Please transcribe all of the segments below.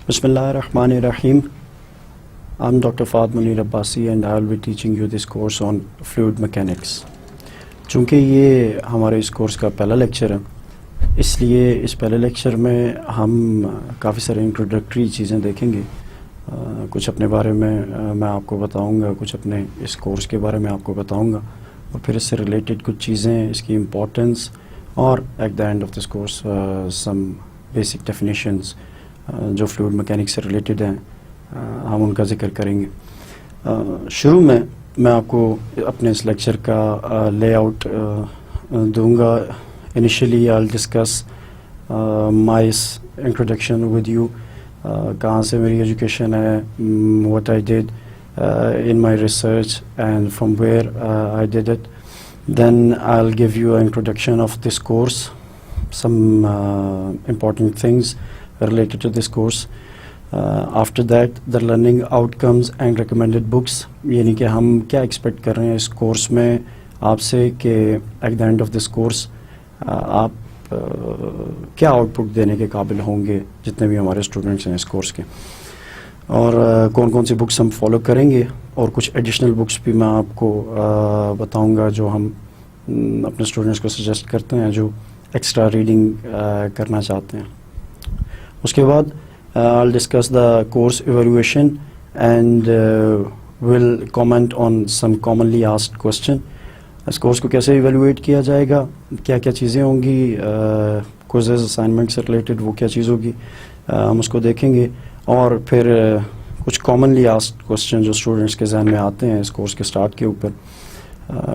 Bismillahirrahmanirrahim. I'm Dr. Fahd Munir Abbasi and I'll be teaching you this course on fluid mechanics. چونکہ یہ ہمارے اس course کا پہلا lecture ہے، اس لیے اس پہلے لیکچر میں ہم کافی سارے انٹروڈکٹری چیزیں دیکھیں گے. کچھ اپنے بارے میں آپ کو بتاؤں گا، کچھ اپنے اس کورس کے بارے میں آپ کو بتاؤں گا، اور پھر اس سے ریلیٹڈ کچھ چیزیں، اس کی امپورٹنس، اور at the end of this course some basic definitions جو فلوئڈ مکینکس سے ریلیٹڈ ہیں، ہم ان کا ذکر کریں گے. شروع میں آپ کو اپنے اس لیکچر کا لے آؤٹ دوں گا. Initially I discuss my introduction with you, کہاں سے میری ایجوکیشن ہے، what I did in my research and from where I did it. Then I'll give you an introduction of this course, some important things related to this course. After that, the learning outcomes and recommended books, یعنی کہ ہم کیا expect کر رہے ہیں اس course میں آپ سے، کہ at the end of this course آپ کیا آؤٹ پٹ دینے کے قابل ہوں گے جتنے بھی ہمارے اسٹوڈنٹس ہیں اس کورس کے، اور کون کون سی بکس ہم فالو کریں گے، اور کچھ ایڈیشنل بکس بھی میں آپ کو بتاؤں گا جو ہم اپنے اسٹوڈنٹس کو سجیسٹ کرتے ہیں جو ایکسٹرا ریڈنگ کرنا چاہتے ہیں. اس کے بعد I'll discuss the course evaluation and will comment on some commonly asked question. Us course کو کیسے ایویلویٹ کیا جائے گا، کیا کیا چیزیں ہوں گی، کوئزز اسائنمنٹ سے ریلیٹڈ وہ کیا چیز ہوگی، ہم اس کو دیکھیں گے. اور پھر کچھ کامنلی آسکڈ کوسچن جو اسٹوڈنٹس کے ذہن میں آتے ہیں اس کورس کے سٹارٹ کے اوپر،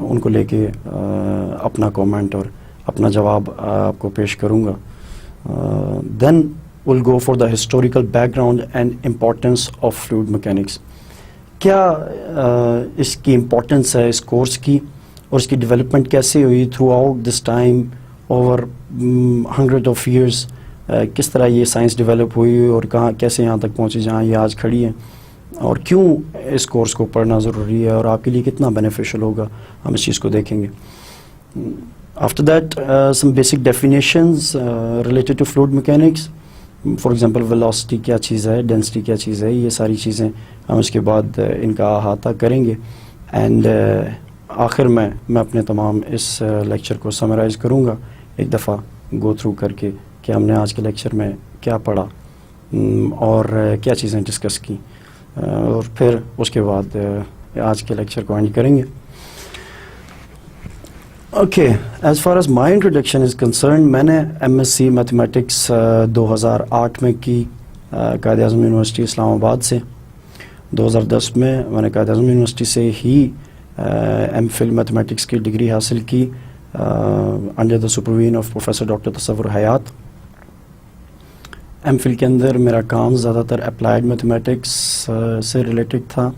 ان کو لے کے اپنا کامنٹ اور اپنا جواب آپ کو پیش کروں گا. Then will go for the historical background and importance of fluid mechanics. کیا اس کی امپورٹنس ہے اس کورس کی، اور اس کی ڈیولپمنٹ کیسے ہوئی through out this time over 100 of years, کس طرح یہ سائنس ڈیولپ ہوئی اور کہاں کیسے یہاں تک پہنچی جہاں یہ آج کھڑی ہے، اور کیوں اس کورس کو پڑھنا ضروری ہے اور آپ کے لیے کتنا بینیفیشل ہوگا، ہم اس چیز کو دیکھیں گے. After that some basic definitions related to fluid mechanics. For example velocity کیا چیز ہے، ڈینسٹی کیا چیز ہے، یہ ساری چیزیں ہم اس کے بعد ان کا احاطہ کریں گے. اینڈ آخر میں اپنے تمام اس لیکچر کو سمرائز کروں گا ایک دفعہ گو تھرو کر کے کہ ہم نے آج کے لیکچر میں کیا پڑھا اور کیا چیزیں ڈسکس کی، اور پھر اس کے بعد آج کے لیکچر کو اینڈ کریں گے. Okay, as far as my introduction is concern, میں نے ایم ایس سی میتھمیٹکس 2008 میں کی قائد اعظم یونیورسٹی اسلام آباد سے. 2010 میں نے قائد اعظم یونیورسٹی سے ہی ایم فل میتھمیٹکس کی ڈگری حاصل کی under the supervision of professor doctor تصور حیات. ایم فل کے اندر میرا کام زیادہ تر اپلائیڈ میتھمیٹکس سے ریلیٹڈ تھا،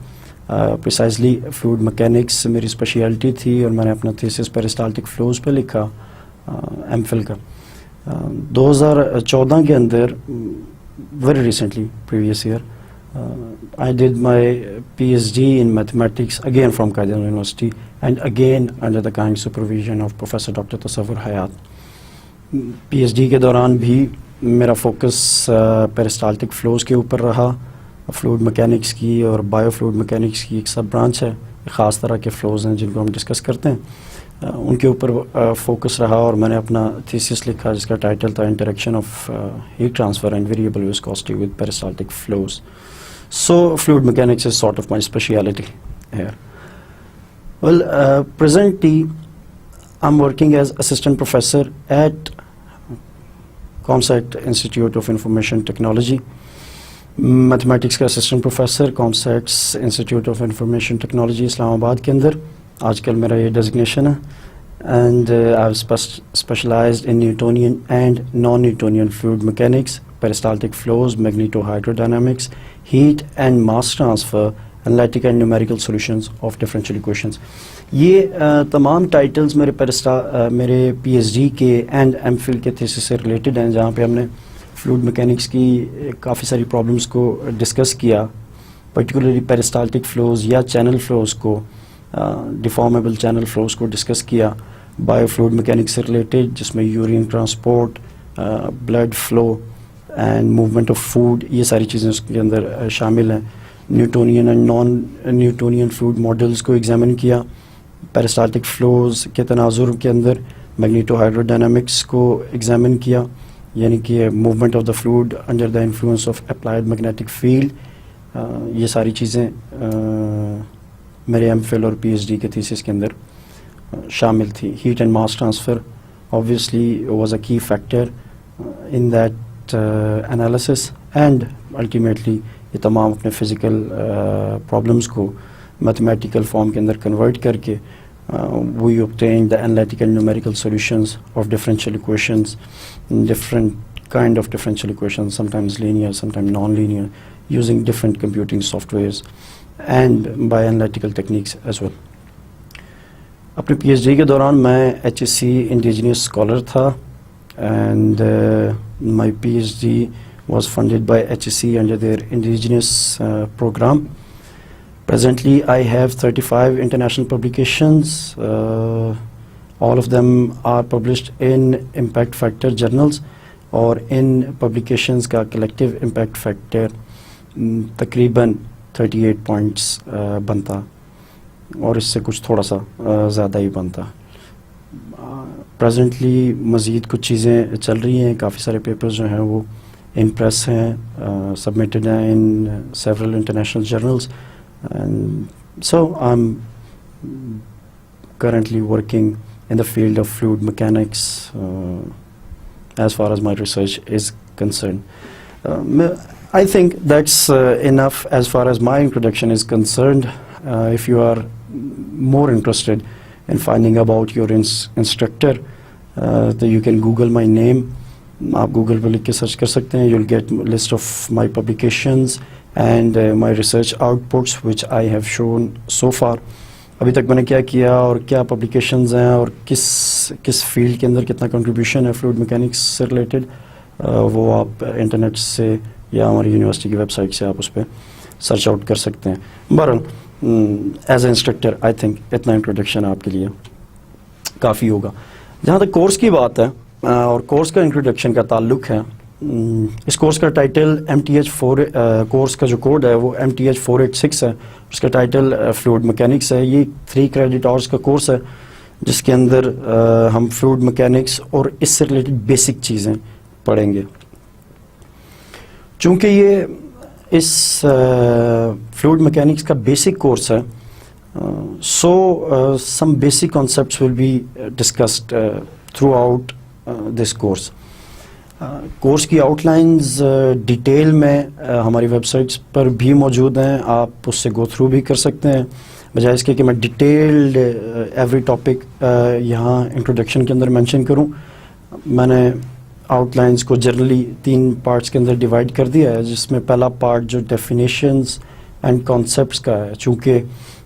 پریسائزلی فلوئڈ مکینکس میری اسپیشیلٹی تھی، اور میں نے اپنا تھیسس پیرسٹالٹک فلوز پہ لکھا ایم فل کا. 2014 کے اندر very recently previous year I did my PhD in mathematics again from Qaid Azzam University and again under the kind supervision of Professor Dr. Tasawwur Hayat. PhD کے دوران بھی میرا focus پیرسٹالٹک flows کے اوپر رہا. فلوئڈ مکینکس کی اور bio fluid mechanics کی ایک سب برانچ ہے، خاص طرح کے فلوز ہیں جن کو ہم ڈسکس کرتے ہیں، ان کے اوپر فوکس رہا. اور میں نے اپنا تھیسس لکھا جس کا ٹائٹل تھا interaction of heat transfer and variable viscosity with peristaltic flows. So fluid mechanics is sort of my speciality here. Well, presently I'm working as assistant professor at ComSat Institute of Information Technology. Mathematics کا assistant professor ComSat's Institute of Information Technology اسلام آباد کے اندر آج کل میرا یہ designation ہے. And I've specialized in Newtonian and non-Newtonian fluid mechanics, peristaltic flows, magneto-hydrodynamics, heat and mass transfer, analytic and numerical solutions of differential equations. یہ تمام titles میرے پی ایچ ڈی کے اینڈ ایم فل کے تھیسس سے related ہیں، جہاں پہ ہم نے فلوئڈ مکینکس کی کافی ساری پرابلمس کو ڈسکس کیا، پرٹیکولرلی پیرسٹالٹک فلوز یا چینل فلوز کو، ڈیفارمیبل چینل فلوز کو ڈسکس کیا. بایو فلوئڈ مکینکس سے ریلیٹڈ جس میں urine transport, blood flow, and movement of food, یہ ساری چیزیں اس کے اندر شامل ہیں. Newtonian and non Newtonian fluid models کو ایگزامن کیا. پیرسٹالٹک فلوز کے تناظر کے اندر میگنیٹو ہائیڈرو ڈائنامکس کو ایگزامن کیا، یعنی کہ movement of the fluid under the influence of applied magnetic field. یہ ساری چیزیں میرے ایم فل اور پی ایچ ڈی کے تھیسس کے اندر شامل تھی. Heat and mass transfer obviously was a key factor in that analysis, and ultimately یہ تمام اپنے فزیکل پرابلمس کو میتھمیٹیکل فارم کے اندر کنورٹ کر کے we obtained the analytical numerical solutions of differential equations, different kind of differential equations, sometimes linear, sometimes non-linear, using different computing softwares and by analytical techniques as well. اپنے پی H D کے دوران میں H S C indigenous scholar تھا، and my P H D was funded by H S C under their indigenous programme. Presently I have 35 international publications. All of them are published in impact factor journals, اور ان publications کا collective impact factor تقریباً 38 points بنتا، اور اس سے کچھ تھوڑا سا زیادہ ہی بنتا. پریزنٹلی مزید کچھ چیزیں چل رہی ہیں، کافی سارے پیپرز جو ہیں وہ ان پریس ہیں، سبمٹڈ ہیں in several international journals. So I am currently working in the field of fluid mechanics as far as my research is concerned. I think that's enough as far as my introduction is concerned. If you are more interested in finding about your instructor, then you can Google my name. آپ Google پہ لکھ کے search کر سکتے ہیں. you'll get list of my publications and my research outputs which I have shown so far. ابھی تک میں نے کیا کیا اور کیا پبلیکیشنز ہیں اور کس فیلڈ کے اندر کتنا کنٹریبیوشن ہے فلوئڈ میکینکس سے ریلیٹڈ، وہ آپ انٹرنیٹ سے یا ہماری یونیورسٹی کی ویب سائٹ سے آپ اس پہ سرچ آؤٹ کر سکتے ہیں. بہرحال as a instructor I think اتنا انٹروڈکشن آپ کے لیے کافی ہوگا. جہاں تک کورس کی بات ہے اور کورس کا انٹروڈکشن کا تعلق ہے، اس کورس کا ٹائٹل MTH4 کورس کا جو کوڈ ہے وہ MTH486 ہے. اس کا ٹائٹل فلوئڈ میکینکس ہے. یہ 3 کریڈٹ آورس کا کورس ہے جس کے اندر ہم فلوئڈ میکینکس اور اس سے ریلیٹڈ بیسک چیزیں پڑھیں گے. چونکہ یہ اس فلوئڈ میکینکس کا بیسک کورس ہے، so some basic concepts will be discussed throughout this course. Course کی آؤٹ لائنز ڈیٹیل میں ہماری ویب سائٹس پر بھی موجود ہیں، آپ اس سے گو تھرو بھی کر سکتے ہیں، بجائے اس کے کہ میں ڈیٹیلڈ ایوری ٹاپک یہاں انٹروڈکشن کے اندر مینشن کروں. میں نے آؤٹ لائنز کو جنرلی 3 پارٹس کے اندر ڈیوائڈ کر دیا ہے، جس میں پہلا پارٹ جو ڈیفینیشنز اینڈ کانسیپٹس کا ہے. چونکہ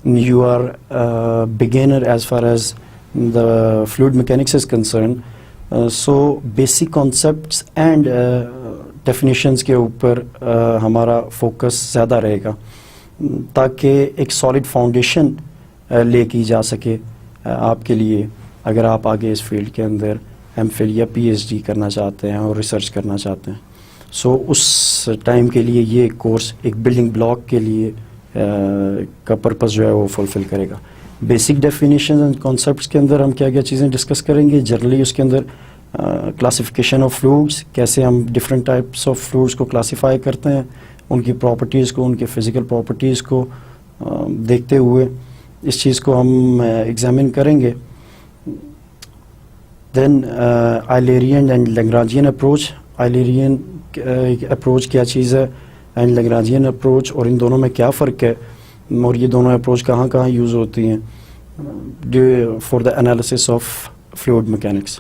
you are beginner as far as the fluid mechanics is concerned, so basic concepts and definitions کے اوپر ہمارا فوکس زیادہ رہے گا، تاکہ ایک سالڈ فاؤنڈیشن لے کی جا سکے آپ کے لیے اگر آپ آگے اس فیلڈ کے اندر ایم فل یا پی ایچ ڈی کرنا چاہتے ہیں اور ریسرچ کرنا چاہتے ہیں. سو اس ٹائم کے لیے یہ کورس ایک بلڈنگ بلاک کے لیے کا پرپز جو ہے وہ فلفل کرے گا. بیسک ڈیفینیشن اینڈ کانسیپٹس کے اندر ہم کیا کیا چیزیں ڈسکس کریں گے. جنرلی اس کے اندر کلاسیفیکیشن آف فلوئڈس، کیسے ہم ڈفرینٹ ٹائپس آف فلوئڈس کو کلاسیفائی کرتے ہیں، ان کی پراپرٹیز کو، ان کے فزیکل پراپرٹیز کو دیکھتے ہوئے اس چیز کو ہم ایگزامن کریں گے. دین آئلیرین اینڈ لیگرانجین اپروچ. آئلیرین اپروچ کیا چیز ہے اینڈ لیگرانجین اپروچ، اور ان دونوں میں کیا فرق ہے، اور یہ دونوں اپروچ کہاں کہاں یوز ہوتی ہیں for the analysis of fluid mechanics.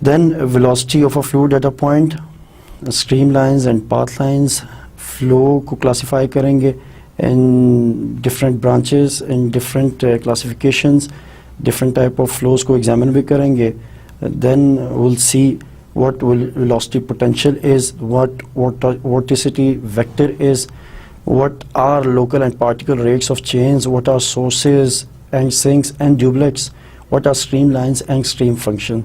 Then velocity of a fluid at a point, streamlines and pathlines. Flow کو کلاسیفائی کریں گے in different branches, in different classifications. Different type of flows کو examine بھی کریں گے. دین ول سی what velocity potential is, what vorticity vector is, what are local and particle rates of change, what are sources and sinks and doublets, what are streamlines and stream function.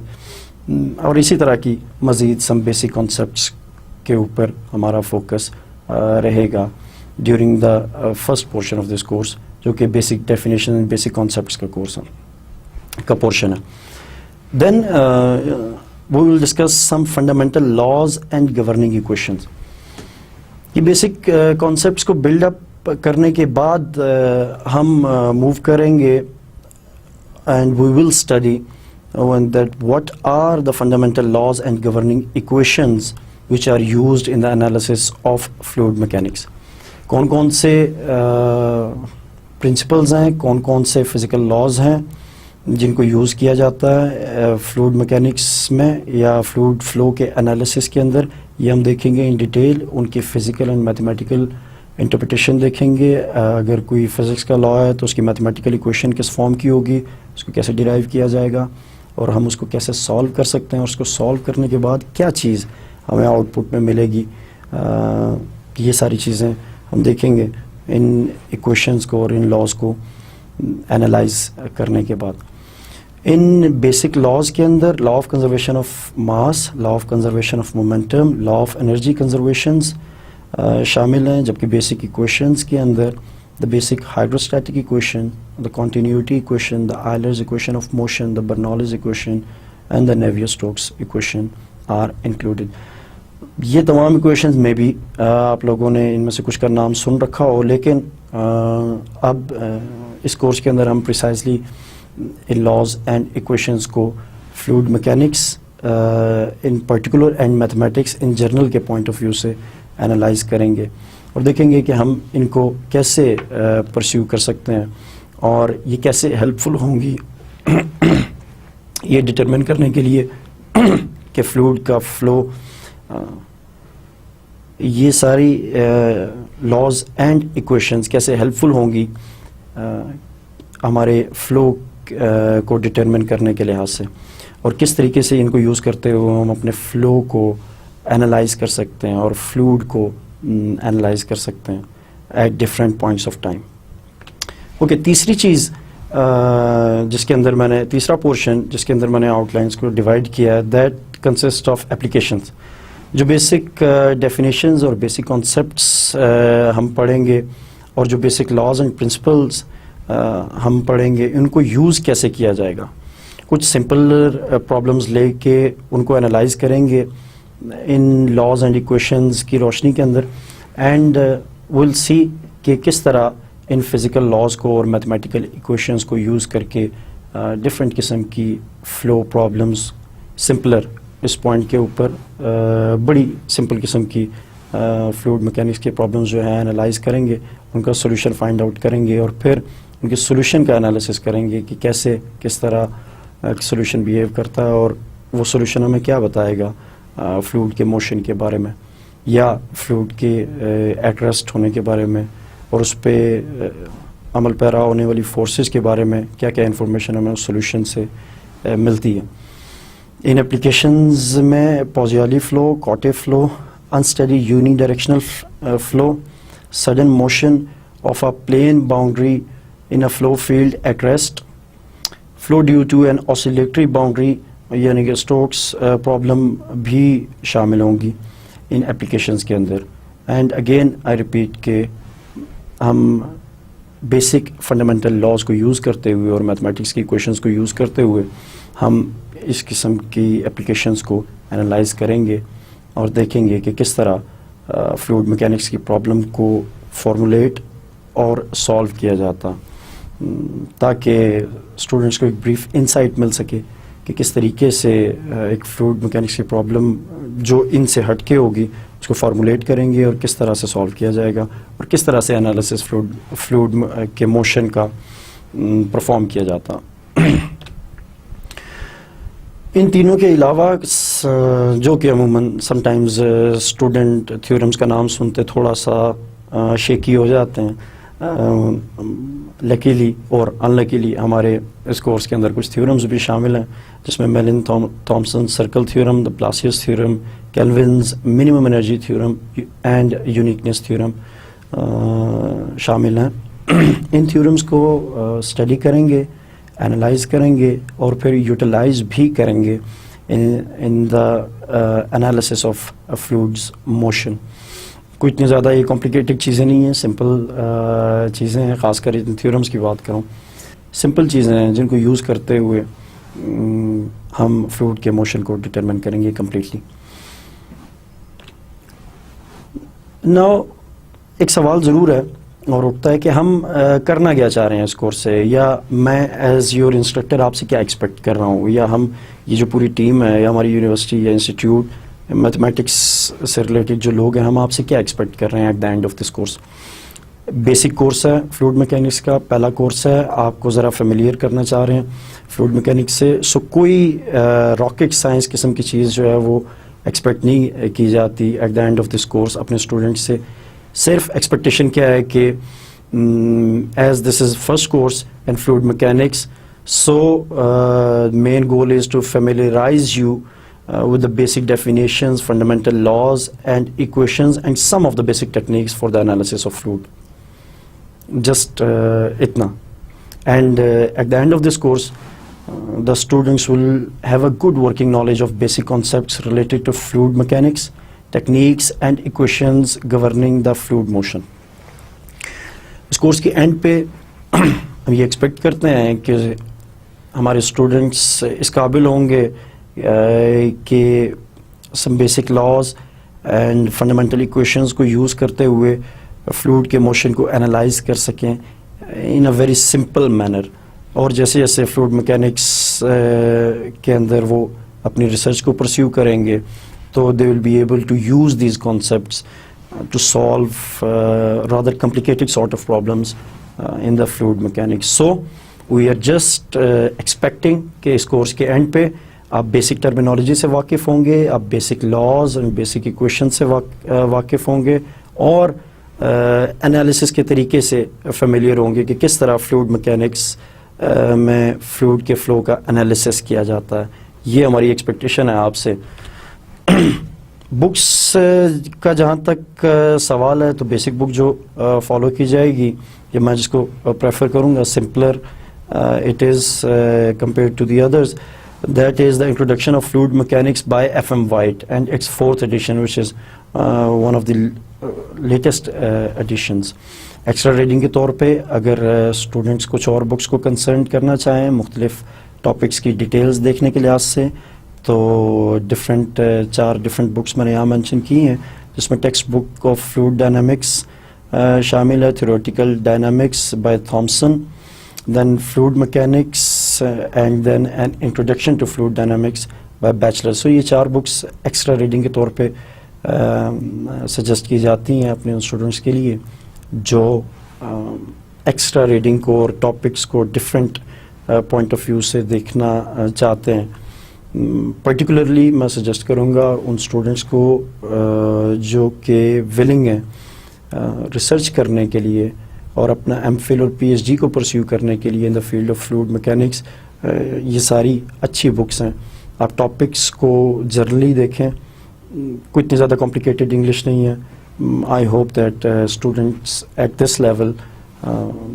اور اسی طرح کی مزید some basic concepts کے اوپر ہمارا focus رہے گا during the first portion of this course, جو کہ بیسک ڈیفینیشن بیسک کانسیپٹس کا کورس کا پورشن ہے. Then we will discuss some fundamental laws and governing equations. یہ بیسک کانسیپٹس کو بلڈ اپ کرنے کے بعد ہم موو کریں گے and we will study that what are the fundamental laws and governing equations which are used in the analysis of fluid mechanics. کون کون سے پرنسپلز ہیں, کون کون سے فزیکل لاز ہیں جن کو یوز کیا جاتا ہے فلوئڈ میکینکس میں یا فلوئڈ فلو کے انالیسس کے اندر, یہ ہم دیکھیں گے ان ڈیٹیل. ان کی فزیکل اینڈ میتھمیٹیکل انٹرپریٹیشن دیکھیں گے. اگر کوئی فزکس کا لا ہے تو اس کی میتھمیٹیکل ایکویشن کس فارم کی ہوگی, اس کو کیسے ڈیرائیو کیا جائے گا, اور ہم اس کو کیسے سالو کر سکتے ہیں, اور اس کو سالو کرنے کے بعد کیا چیز ہمیں آؤٹ پٹ میں ملے گی. یہ ساری چیزیں ہم دیکھیں گے ان ایکویشنز کو اور ان لاز کو انالائز کرنے کے بعد. ان بیسک لاز کے اندر law of conservation of mass, law of conservation of momentum, law of energy conservations شامل ہیں, جبکہ بیسک ایکویشنز کے اندر the basic hydrostatic equation, the continuity equation, the Euler's equation of motion, the Bernoulli's equation and the Navier Stokes equation are included. یہ تمام equations میں بھی آپ لوگوں نے ان میں سے کچھ کا نام سن رکھا ہو, لیکن اب اس کورس کے اندر ہم پریسائزلی ان لاز اینڈ ایکویشنز کو fluid mechanics in particular and mathematics in general کے پوائنٹ آف ویو سے انالائز کریں گے اور دیکھیں گے کہ ہم ان کو کیسے پرسیو کر سکتے ہیں اور یہ کیسے ہیلپ فل ہوں گی یہ ڈٹرمن کرنے کے لیے کہ فلوئڈ کا فلو, یہ ساری لاز اینڈ ایکویشنز کیسے ہیلپ فل ہوں گی ہمارے فلو کو ڈٹرمن کرنے کے لحاظ سے, اور کس طریقے سے ان کو یوز کرتے ہوئے ہم اپنے فلو کو انالائز کر سکتے ہیں اور فلوئڈ کو انالائز کر سکتے ہیں at different points of time. Okay, تیسری چیز جس کے اندر میں نے تیسرا پورشن جس کے اندر میں نے آؤٹ لائنس کو ڈیوائڈ کیا ہے, دیٹ کنسسٹ آف اپلیکیشنز. جو بیسک ڈیفینیشنز اور بیسک کانسیپٹس ہم پڑھیں گے اور جو بیسک لاز اینڈ پرنسپلز ہم پڑھیں گے, ان کو یوز کیسے کیا جائے گا. کچھ سمپل پرابلمز لے کے ان کو انالائز کریں گے ان لاز اینڈ ایکویشنز کی روشنی کے اندر, اینڈ ول سی کہ کس طرح ان فزیکل لاز کو اور میتھمیٹیکل ایکویشنز کو یوز کر کے ڈفرینٹ قسم کی فلو پرابلمز سمپلر اس پوائنٹ کے اوپر بڑی سمپل قسم کی فلوئڈ میکینکس کے پرابلمز جو ہیں انالائز کریں گے, ان کا سولوشن فائنڈ آؤٹ کریں گے اور پھر ان کے سولوشن کا انالیسس کریں گے کہ کیسے کس طرح سولوشن بیہیو کرتا ہے اور وہ سولوشن ہمیں کیا بتائے گا فلوئڈ کے موشن کے بارے میں یا فلوئڈ کے ایٹ ریسٹ ہونے کے بارے میں, اور اس پہ عمل پیرا ہونے والی فورسز کے بارے میں کیا کیا انفارمیشن ہمیں اس سولوشن سے ملتی ہے. ان اپلیکیشنز میں Poiseuille flow, Couette flow, unsteady unidirectional flow, sudden motion of a plane boundary in a flow field at rest, flow due to an oscillatory boundary یعنی کہ اسٹوکس پرابلم بھی شامل ہوں گی ان اپلیکیشنز کے اندر. اینڈ اگین آئی ریپیٹ کہ ہم basic fundamental laws کو یوز کرتے ہوئے اور میتھمیٹکس کی ایکویشنز کو یوز کرتے ہوئے ہم اس قسم کی اپلیکیشنز کو انالائز کریں گے اور دیکھیں گے کہ کس طرح فلوئڈ میکینکس کی پرابلم کو فارمولیٹ اور سالو کیا جاتا, تاکہ اسٹوڈنٹس کو ایک بریف انسائٹ مل سکے کہ کس طریقے سے ایک فلوئڈ میکینکس کی پرابلم جو ان سے ہٹ کے ہوگی اس کو فارمولیٹ کریں گے اور کس طرح سے سالو کیا جائے گا اور کس طرح سے انالیسس فلوئڈ کے موشن کا پرفارم کیا جاتا. ان تینوں کے علاوہ جو کہ عموماً سم ٹائمز اسٹوڈنٹ تھیورمز کا نام سنتے تھوڑا سا شیکی ہو جاتے ہیں, لکیلی اور ان لکیلی ہمارے اس کورس کے اندر کچھ تھیورمز بھی شامل ہیں جس میں Milne Thomson circle theorem, the Blasius theorem, Kelvin's minimum energy theorem and uniqueness theorem شامل ہیں. ان تھیورمز کو اسٹڈی کریں گے, انالائز کریں گے اور پھر یوٹیلائز بھی کریں گے in the analysis of fluids motion. کوئی اتنی زیادہ یہ کمپلیکیٹڈ چیزیں نہیں ہیں, سمپل چیزیں ہیں. خاص کر تھیورمس کی بات کروں, سمپل چیزیں ہیں جن کو یوز کرتے ہوئے ہم فلوئڈ کے موشن کو ڈٹرمن کریں گے کمپلیٹلی. ناؤ ایک سوال ضرور ہے اور اٹھتا ہے کہ ہم کرنا کیا چاہ رہے ہیں اس کورس سے, یا میں ایز یور انسٹرکٹر آپ سے کیا ایکسپیکٹ کر رہا ہوں, یا ہم یہ جو پوری ٹیم ہے یا ہماری یونیورسٹی یا انسٹیٹیوٹ میتھمیٹکس سے ریلیٹڈ جو لوگ ہیں, ہم آپ سے کیا ایکسپیکٹ کر رہے ہیں at the end of this course. Basic course ہے فلوئڈ میکینکس کا, پہلا کورس ہے, آپ کو ذرا فیملیئر کرنا چاہ رہے ہیں فلوئڈ میکینکس سے. سو کوئی راکٹ سائنس قسم کی چیز جو ہے وہ ایکسپیکٹ نہیں کی جاتی at the end of this course اپنے اسٹوڈنٹ سے. صرف ایکسپیکٹیشن کیا ہے کہ as this is first course in fluid mechanics, so main goal is to familiarise you with the basic definitions, fundamental laws and equations and some of the basic techniques for the analysis of fluid. Just itna. And at the end of this course, the students will have a good working knowledge of basic concepts related to fluid mechanics, techniques and equations governing the fluid motion. اس course کے end پہ ہم یہ expect کرتے ہیں کہ ہمارے students اس قابل ہوں گے کہ some basic laws and fundamental equations کو یوز کرتے ہوئے فلوئڈ کے موشن کو انالائز کر سکیں ان اے ویری سمپل مینر. اور جیسے جیسے فلوئڈ میکینکس کے اندر وہ اپنی ریسرچ کو پرسیو کریں گے تو they will be able to use these concepts to solve rather complicated sort of problems in the fluid mechanics. So we are just expecting کہ اس کورس کے اینڈ پہ آپ بیسک ٹرمینالوجی سے واقف ہوں گے, آپ basic laws and basic equation سے واقف ہوں گے, اور انالیسس کے طریقے سے فیملیئر ہوں گے کہ کس طرح فلوئڈ میکینکس میں فلوئڈ کے فلو کا انالیسس کیا جاتا ہے. یہ ہماری ایکسپیکٹیشن ہے آپ سے. بکس کا جہاں تک سوال ہے تو بیسک بک جو فالو کی جائے گی, یا میں جس کو پریفر کروں گا, simpler it is compared to the others. That is the Introduction of Fluid Mechanics by F.M. White, and its 4th edition, which is one of the latest editions. Extra reading کے طور پہ اگر students کچھ اور books کو concern کرنا چاہیں مختلف ٹاپکس کی ڈیٹیلز دیکھنے کے لحاظ سے, تو 4 ڈفرینٹ بکس میں نے یہاں مینشن کی ہیں, جس میں textbook of fluid dynamics شامل ہے, theoretical dynamics by Thomson, then fluid mechanics and then an introduction to fluid dynamics by bachelor. So یہ 4 بکس ایکسٹرا ریڈنگ کے طور پہ سجیسٹ کی جاتی ہیں اپنے اسٹوڈنٹس کے لیے جو ایکسٹرا ریڈنگ کو اور ٹاپکس کو ڈفرینٹ پوائنٹ آف ویو سے دیکھنا چاہتے ہیں. پرٹیکولرلی میں سجیسٹ کروں گا ان اسٹوڈنٹس کو جو کہ ولنگ ہیں ریسرچ کرنے کے لیے اور اپنا ایم فل اور پی ایچ ڈی کو پرسیو کرنے کے لیے in the field of fluid mechanics. یہ ساری اچھی بکس ہیں. آپ ٹاپکس کو جرنلی دیکھیں, کوئی اتنی زیادہ کمپلیکیٹڈ انگلش نہیں ہے. I hope that students at this level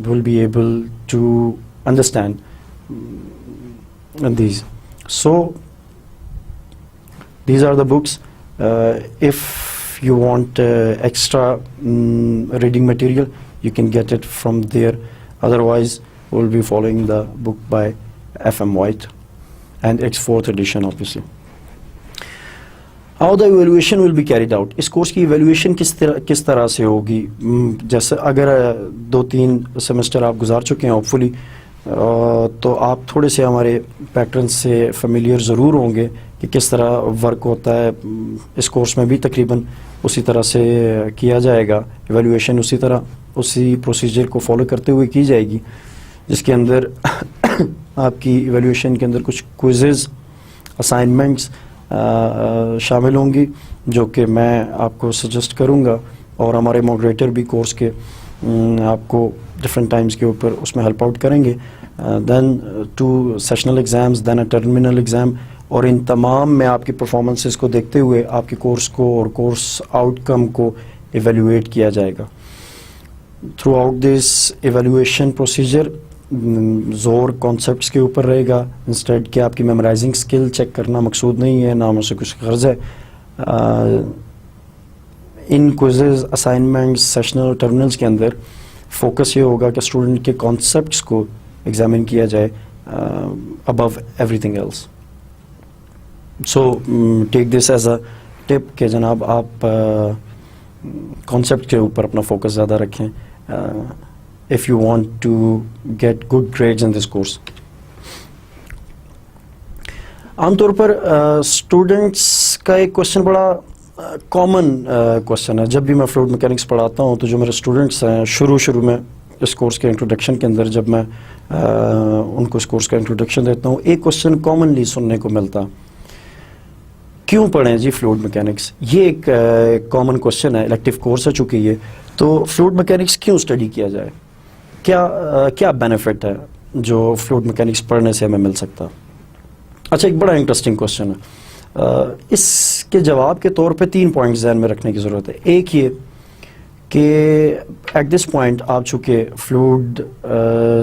will be able to understand these. So these are the books. If you want extra reading material, you can get it from there. Otherwise, we'll be following the book by F.M. White and its 4th edition, obviously. How the evaluation will be carried out? اس course کی evaluation کس طرح سے ہوگی؟ جیسے اگر 2-3 semester آپ گزار چکے ہیں ہوپ فلی, تو آپ تھوڑے سے ہمارے پیٹرن سے فیملیئر ضرور ہوں گے کہ کس طرح ورک ہوتا ہے. اس کورس میں بھی تقریباً اسی طرح سے کیا جائے گا. ایویلویشن اسی پروسیجر کو فالو کرتے ہوئے کی جائے گی, جس کے اندر آپ کی ایویلویشن کے اندر کچھ کوئزز, اسائنمنٹس شامل ہوں گی جو کہ میں آپ کو سجیسٹ کروں گا, اور ہمارے ماڈریٹر بھی کورس کے آپ کو ڈفرینٹ ٹائمز کے اوپر اس میں ہیلپ آؤٹ کریں گے. Then 2 sessional exams, then a terminal exam, اور ان تمام میں آپ کی پرفارمنسز کو دیکھتے ہوئے آپ کے کورس کو اور کورس آؤٹ کم کو ایویلویٹ کیا جائے گا. Throughout this evaluation procedure زور کانسیپٹس کے اوپر رہے گا انسٹیڈ کہ آپ کی میمورائزنگ اسکل چیک کرنا مقصود نہیں ہے، نہ مجھ سے کچھ غرض ہے. ان کوئزز، اسائنمنٹس، سیشنل اور ٹرمینلس کے اندر فوکس یہ ہوگا کہ اسٹوڈنٹ کے کانسیپٹس کو ایگزامن کیا جائے above everything else. So take this as a tip کہ جناب آپ کانسیپٹ کے اوپر اپنا فوکس زیادہ رکھیں if you want to get good grades in this course. عام طور پر اسٹوڈنٹس کا ایک کوشچن بڑا کامن کوشچن ہے. جب بھی میں فلوئڈ میکینکس پڑھاتا ہوں تو جو میرے اسٹوڈنٹس ہیں شروع میں اس کورس کے انٹروڈکشن کے اندر جب میں ان کو اس کورس کا انٹروڈکشن دیتا ہوں، ایک کوشچن کامنلی سننے کو ملتا، کیوں پڑھیں جی فلوئڈ میکینکس؟ یہ ایک کامن کوشچن ہے. الیکٹیو کورس ہے چونکہ یہ، تو فلوئڈ میکینکس کیوں اسٹڈی کیا جائے؟ کیا بینیفٹ ہے جو فلوئڈ میکینکس پڑھنے سے ہمیں مل سکتا؟ اچھا، ایک بڑا انٹرسٹنگ کوشچن ہے. اس کے جواب کے طور پہ 3 پوائنٹ ذہن میں رکھنے کی ضرورت ہے. ایک یہ کہ ایٹ دس پوائنٹ آپ چونکہ فلوئڈ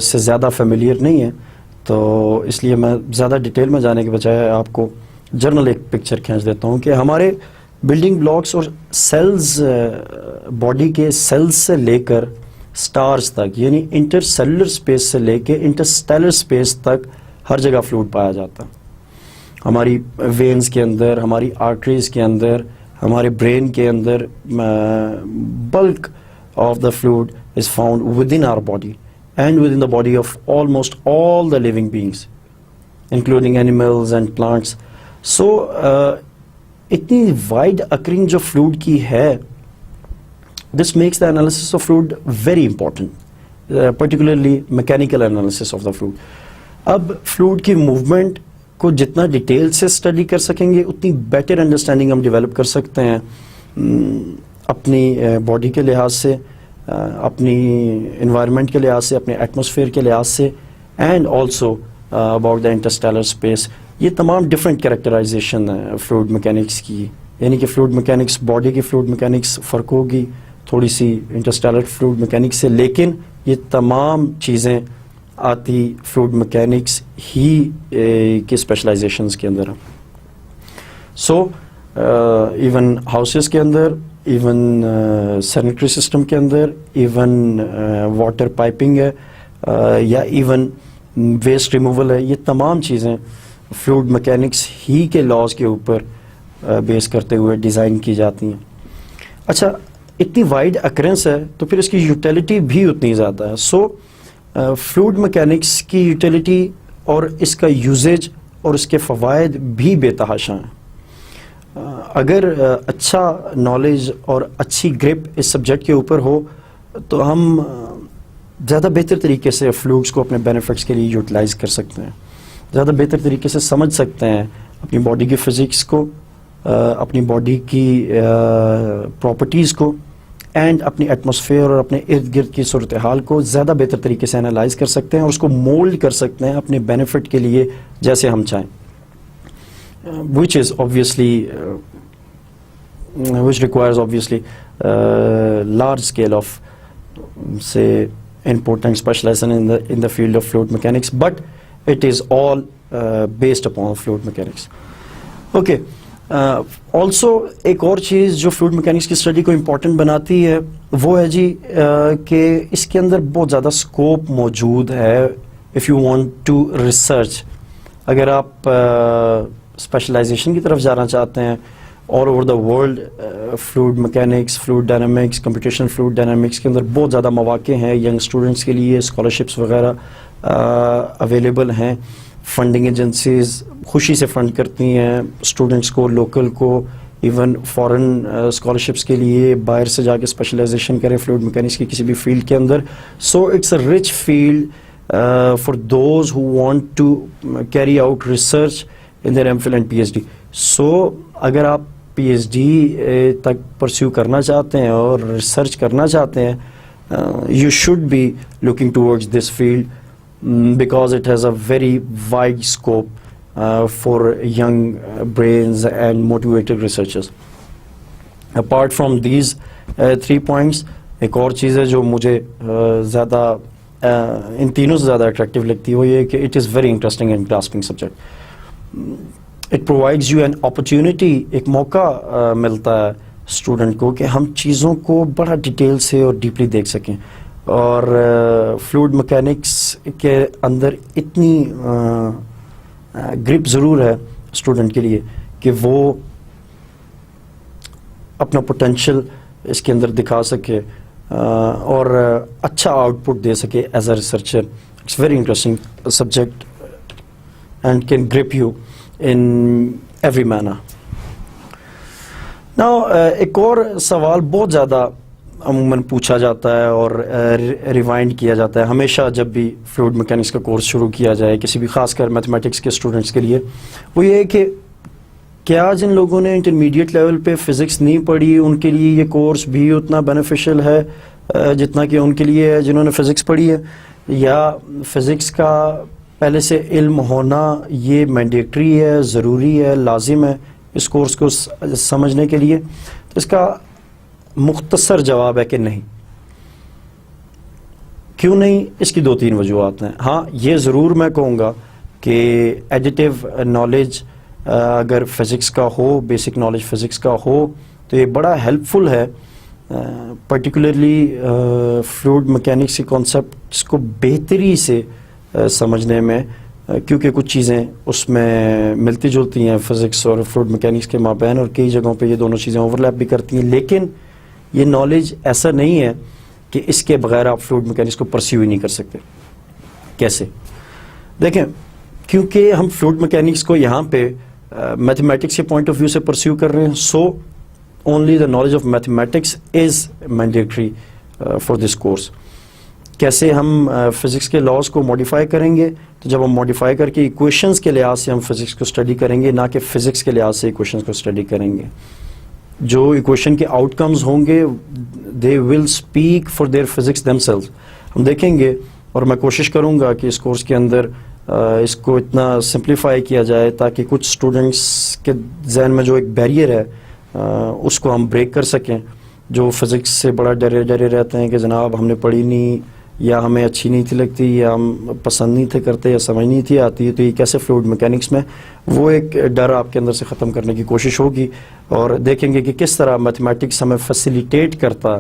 سے زیادہ فیملیئر نہیں ہیں، تو اس لیے میں زیادہ ڈیٹیل میں جانے کے بجائے آپ کو جنرل ایک پکچر کھینچ دیتا ہوں کہ ہمارے بلڈنگ بلاکس اور سیلز، باڈی کے سیلز سے لے کر سٹارز تک، یعنی انٹر سیلولر سپیس سے لے کے انٹرسٹیلر سپیس تک ہر جگہ فلوئڈ پایا جاتا ہے. ہماری وینز کے اندر، ہماری آرٹریز کے اندر، ہمارے برین کے اندر bulk of the fluid is found within our body and within the body of almost all the living beings including animals and plants. So اتنی وائڈ اکرنگ جو fluid کی ہے، this makes the analysis of fluid very important, particularly mechanical analysis of the fluid. اب fluid کی movement کو جتنا detail سے study کر سکیں گے اتنی بیٹر انڈرسٹینڈنگ ہم ڈیولپ کر سکتے ہیں اپنی باڈی کے لحاظ سے، اپنی انوائرمنٹ کے لحاظ سے، اپنے ایٹماسفیئر کے لحاظ سے، and also about the interstellar space. یہ تمام ڈفرینٹ کریکٹرائزیشن ہے فلوئڈ میکینکس کی، یعنی کہ فلوئڈ میکینکس، باڈی کی فلوئڈ میکینکس فرق ہوگی تھوڑی سی انٹرسٹیلر فلوئڈ میکینکس سے، لیکن یہ تمام چیزیں آتی فلوئڈ میکینکس ہی کے اسپیشلائزیشنس کے اندر. سو ایون ہاؤسز کے اندر، ایون سینیٹری سسٹم کے اندر، ایون واٹر پائپنگ ہے یا ایون ویسٹ ریموول ہے، یہ تمام چیزیں فلوئڈ میکینکس ہی کے لاز کے اوپر بیس کرتے ہوئے ڈیزائن کی جاتی ہیں. اچھا، اتنی وائڈ اکرنس ہے تو پھر اس کی یوٹیلیٹی بھی اتنی زیادہ ہے. سو فلوئڈ میکینکس کی یوٹیلیٹی اور اس کا یوزیج اور اس کے فوائد بھی بے تحاشا ہیں. اگر اچھا نالج اور اچھی گرپ اس سبجیکٹ کے اوپر ہو تو ہم زیادہ بہتر طریقے سے فلوئڈس کو اپنے بینیفٹس کے لیے یوٹیلائز کر سکتے ہیں، زیادہ بہتر طریقے سے سمجھ سکتے ہیں اپنی باڈی کی فزکس کو، اپنی باڈی کی پراپرٹیز کو، اینڈ اپنی ایٹماسفیئر اور اپنے ارد گرد کی صورتحال کو زیادہ بہتر طریقے سے انالائز کر سکتے ہیں اور اس کو مولڈ کر سکتے ہیں اپنے بینیفٹ کے لیے جیسے ہم چاہیں. which requires obviously large scale of say important specialization in the field of fluid mechanics, but it is all based upon fluid mechanics. Okay. Also ایک اور چیز جو فلوئڈ میکینکس کی اسٹڈی کو امپورٹنٹ بناتی ہے وہ ہے جی کہ اس کے اندر بہت زیادہ اسکوپ موجود ہے if you want to research. اگر آپ اسپیشلائزیشن کی طرف جانا چاہتے ہیں all over the world, fluid mechanics, fluid dynamics, computational fluid dynamics کے اندر بہت زیادہ مواقع ہیں ینگ اسٹوڈنٹس کے لیے، اسکالرشپس وغیرہ اویلیبل ہیں. فنڈنگ ایجنسیز خوشی سے فنڈ کرتی ہیں اسٹوڈنٹس کو، لوکل کو، ایون فورن اسکالرشپس کے لیے باہر سے جا کے اسپیشلائزیشن کریں فلوئڈ میکینکس کی کسی بھی فیلڈ کے اندر. So it's a rich field for those who want to carry out research in their M Phil and P H D. So اگر آپ پی ایچ ڈی تک پرسیو کرنا چاہتے ہیں اور ریسرچ کرنا چاہتے ہیں، you should be looking towards this field because it has a very wide scope for young brains and motivated researchers. Apart from these 3 points, ایک اور چیز ہے جو مجھے زیادہ ان تینوں سے زیادہ اٹریکٹیو لگتی ہے وہ یہ کہ it is very interesting and grasping subject. It provides you an opportunity, ایک موقع ملتا ہے اسٹوڈنٹ کو کہ ہم چیزوں کو بڑا ڈیٹیل سے اور ڈیپلی دیکھ سکیں. اور فلوئڈ مکینکس کے اندر اتنی گرپ ضرور ہے اسٹوڈنٹ کے لیے کہ وہ اپنا پوٹینشیل اس کے اندر دکھا سکے اور اچھا آؤٹ پٹ دے سکے as a researcher. It's very interesting subject and can grip you in every manner. Now ایک اور سوال بہت زیادہ عموماً پوچھا جاتا ہے اور ریوائنڈ کیا جاتا ہے ہمیشہ جب بھی فلوئڈ میکینکس کا کورس شروع کیا جائے کسی بھی خاص کر میتھمیٹکس کے اسٹوڈنٹس کے لیے, وہ یہ ہے کہ کیا جن لوگوں نے انٹرمیڈیٹ لیول پہ فزکس نہیں پڑھی ان کے لیے یہ کورس بھی اتنا بینیفیشل ہے جتنا کہ ان کے لیے ہے جنہوں نے فزکس پڑھی ہے, یا فزکس کا پہلے سے علم ہونا یہ مینڈیٹری ہے, ضروری ہے, لازم ہے اس کورس کو سمجھنے کے لیے؟ تو اس کا مختصر جواب ہے کہ نہیں. کیوں نہیں؟ اس کی 2-3 وجوہات ہیں. ہاں یہ ضرور میں کہوں گا کہ ایڈیٹیو نالج اگر فزکس کا ہو, بیسک نالج فزکس کا ہو تو یہ بڑا ہیلپ فل ہے, پرٹیکولرلی فلوئڈ میکینکس کے کانسیپٹس کو بہتری سے سمجھنے میں, کیونکہ کچھ چیزیں اس میں ملتی جلتی ہیں فزکس اور فلوئڈ میکینکس کے مابین, اور کئی جگہوں پہ یہ دونوں چیزیں اوور لیپ بھی کرتی ہیں. لیکن یہ نالج ایسا نہیں ہے کہ اس کے بغیر آپ فلوئڈ میکینکس کو پرسیو ہی نہیں کر سکتے. کیسے؟ دیکھیں, کیونکہ ہم فلوئڈ میکینکس کو یہاں پہ میتھمیٹکس کے پوائنٹ آف ویو سے پرسیو کر رہے ہیں, so only the knowledge of mathematics is mandatory for this course. کیسے ہم فزکس کے لاز کو ماڈیفائی کریں گے؟ تو جب ہم ماڈیفائی کر کے ایکویشنز کے لحاظ سے ہم فزکس کو اسٹڈی کریں گے, نہ کہ فزکس کے لحاظ سے ایکویشنز کو اسٹڈی کریں گے. جو ایکویشن کے آؤٹ کمز ہوں گے they will speak for their physics themselves. ہم دیکھیں گے, اور میں کوشش کروں گا کہ اس کورس کے اندر اس کو اتنا سمپلیفائی کیا جائے تاکہ کچھ اسٹوڈنٹس کے ذہن میں جو ایک بیریئر ہے اس کو ہم بریک کر سکیں, جو فزکس سے بڑا ڈرے رہتے ہیں کہ جناب ہم نے پڑھی نہیں, یا ہمیں اچھی نہیں تھی لگتی, یا ہم پسند نہیں تھے کرتے, یا سمجھ نہیں تھی آتی, تو یہ کیسے فلوئڈ میکینکس میں وہ ایک ڈر آپ کے اندر سے ختم کرنے کی کوشش ہوگی. اور دیکھیں گے کہ کس طرح میتھمیٹکس ہمیں فیسیلیٹیٹ کرتا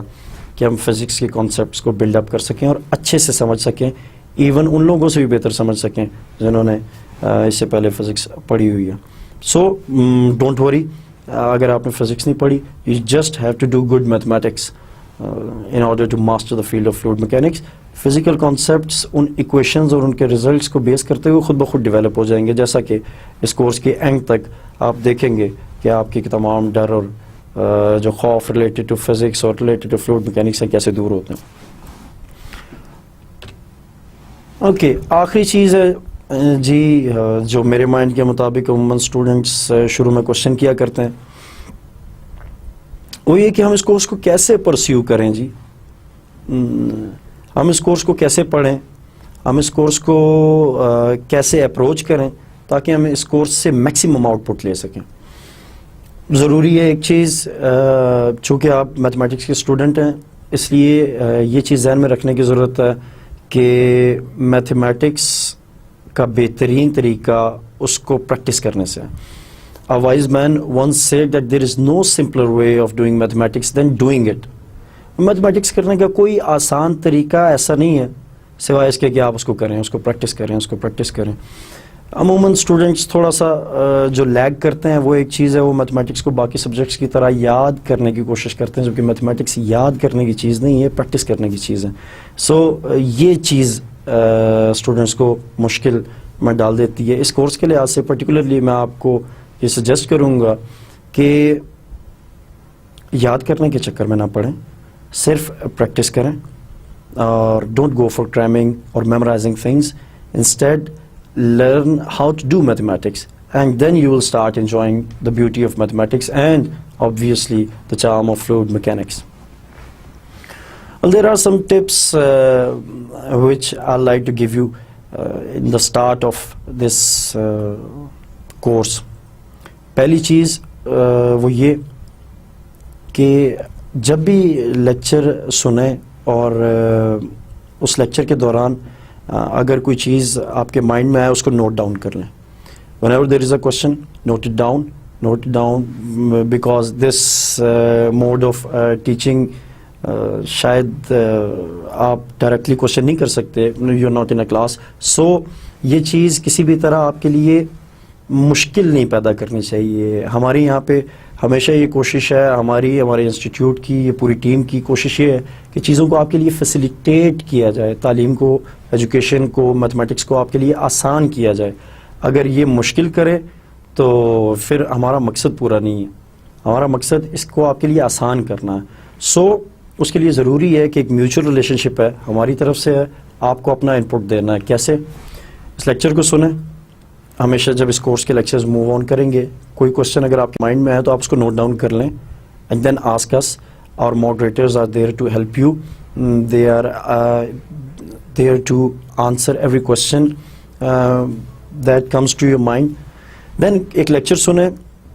کہ ہم فزکس کے کانسیپٹس کو بلڈ اپ کر سکیں اور اچھے سے سمجھ سکیں, ایون ان لوگوں سے بھی بہتر سمجھ سکیں جنہوں نے اس سے پہلے فزکس پڑھی ہوئی ہے. سو ڈونٹ وری, اگر آپ نے فزکس نہیں پڑھی, you just have to do good mathematics in order to master the field of fluid mechanics. Physical concepts ان ایکویشنز اور ان کے ریزلٹس کو بیس کرتے ہوئے خود بخود ڈیولپ ہو جائیں گے, جیسا کہ اس کورس کے اینڈ تک آپ دیکھیں گے کہ آپ کے تمام ڈر اور جو خوف ریلیٹڈ ٹو فزکس اور ریلیٹڈ ٹو فلوئڈ میکینکس ہیں کیسے دور ہوتے ہیں. اوکے, آخری چیز ہے جی جو میرے مائنڈ کے مطابق عموماً اسٹوڈنٹس شروع میں کوشچن کیا کرتے ہیں, وہ یہ کہ ہم اس کورس کو کیسے پرسیو کریں. جی ہم اس کورس کو کیسے پڑھیں, ہم اس کورس کو کیسے اپروچ کریں تاکہ ہم اس کورس سے میکسیمم آؤٹ پٹ لے سکیں. ضروری ہے ایک چیز, چونکہ آپ میتھمیٹکس کے اسٹوڈنٹ ہیں اس لیے یہ چیز ذہن میں رکھنے کی ضرورت ہے کہ میتھمیٹکس کا بہترین طریقہ اس کو پریکٹس کرنے سے. A wise man once said that there is no simpler way of doing mathematics than doing it. Mathematics کرنے کا کوئی آسان طریقہ ایسا نہیں ہے سوائے اس کے کہ آپ اس کو کریں, اس کو پریکٹس کریں, اس کو پریکٹس کریں. عموماً اسٹوڈنٹس تھوڑا سا جو لیگ کرتے ہیں وہ ایک چیز ہے, وہ میتھمیٹکس کو باقی سبجیکٹس کی طرح یاد کرنے کی کوشش کرتے ہیں, جبکہ میتھمیٹکس یاد کرنے کی چیز نہیں ہے, پریکٹس کرنے کی چیز ہے. سو یہ چیز اسٹوڈنٹس کو مشکل میں ڈال دیتی ہے. اس کورس کے لحاظ سے پرٹیکولرلی میں آپ کو یہ سجیسٹ کروں گا کہ یاد کرنے کے چکر میں نہ پڑھیں, صرف پریکٹس کریں اور ڈونٹ گو فار کریمنگ اور memorising things. Instead learn how to do mathematics and then you will start enjoying the beauty of mathematics and obviously the charm of fluid mechanics. Well, there are some tips which I'd like to give you in the start of this course. پہلی چیز وہ یہ کہ جب بھی lecture سنیں اور اس lecture کے دوران اگر کوئی چیز آپ کے مائنڈ میں آئے اس کو نوٹ ڈاؤن کر لیں. whenever there is a question, note it down because this mode of teaching شاید آپ ڈائریکٹلی کوشچن نہیں کر سکتے, you are not in a class. So یہ چیز کسی بھی طرح آپ کے لیے مشکل نہیں پیدا کرنی چاہیے. ہمارے یہاں پہ ہمیشہ یہ کوشش ہے, ہمارے انسٹیٹیوٹ کی, یہ پوری ٹیم کی کوشش یہ ہے کہ چیزوں کو آپ کے لیے فیسیلیٹیٹ کیا جائے, تعلیم کو, ایجوکیشن کو, میتھمیٹکس کو آپ کے لیے آسان کیا جائے. اگر یہ مشکل کرے تو پھر ہمارا مقصد پورا نہیں ہے. ہمارا مقصد اس کو آپ کے لیے آسان کرنا ہے. سو اس کے لیے ضروری ہے کہ ایک میوچل ریلیشن شپ ہے, ہماری طرف سے ہے, آپ کو اپنا ان پٹ دینا ہے. کیسے؟ اس لیکچر کو سنیں, ہمیشہ جب اس کورس کے لیکچرز موو آن کریں گے, کوئی کوشچن اگر آپ کے مائنڈ میں ہے تو آپ اس کو نوٹ ڈاؤن کر لیں, اینڈ دین آسک اس. اور moderators are there to help you, they are there to answer every question that comes to your mind. Then ایک لیکچر سنیں,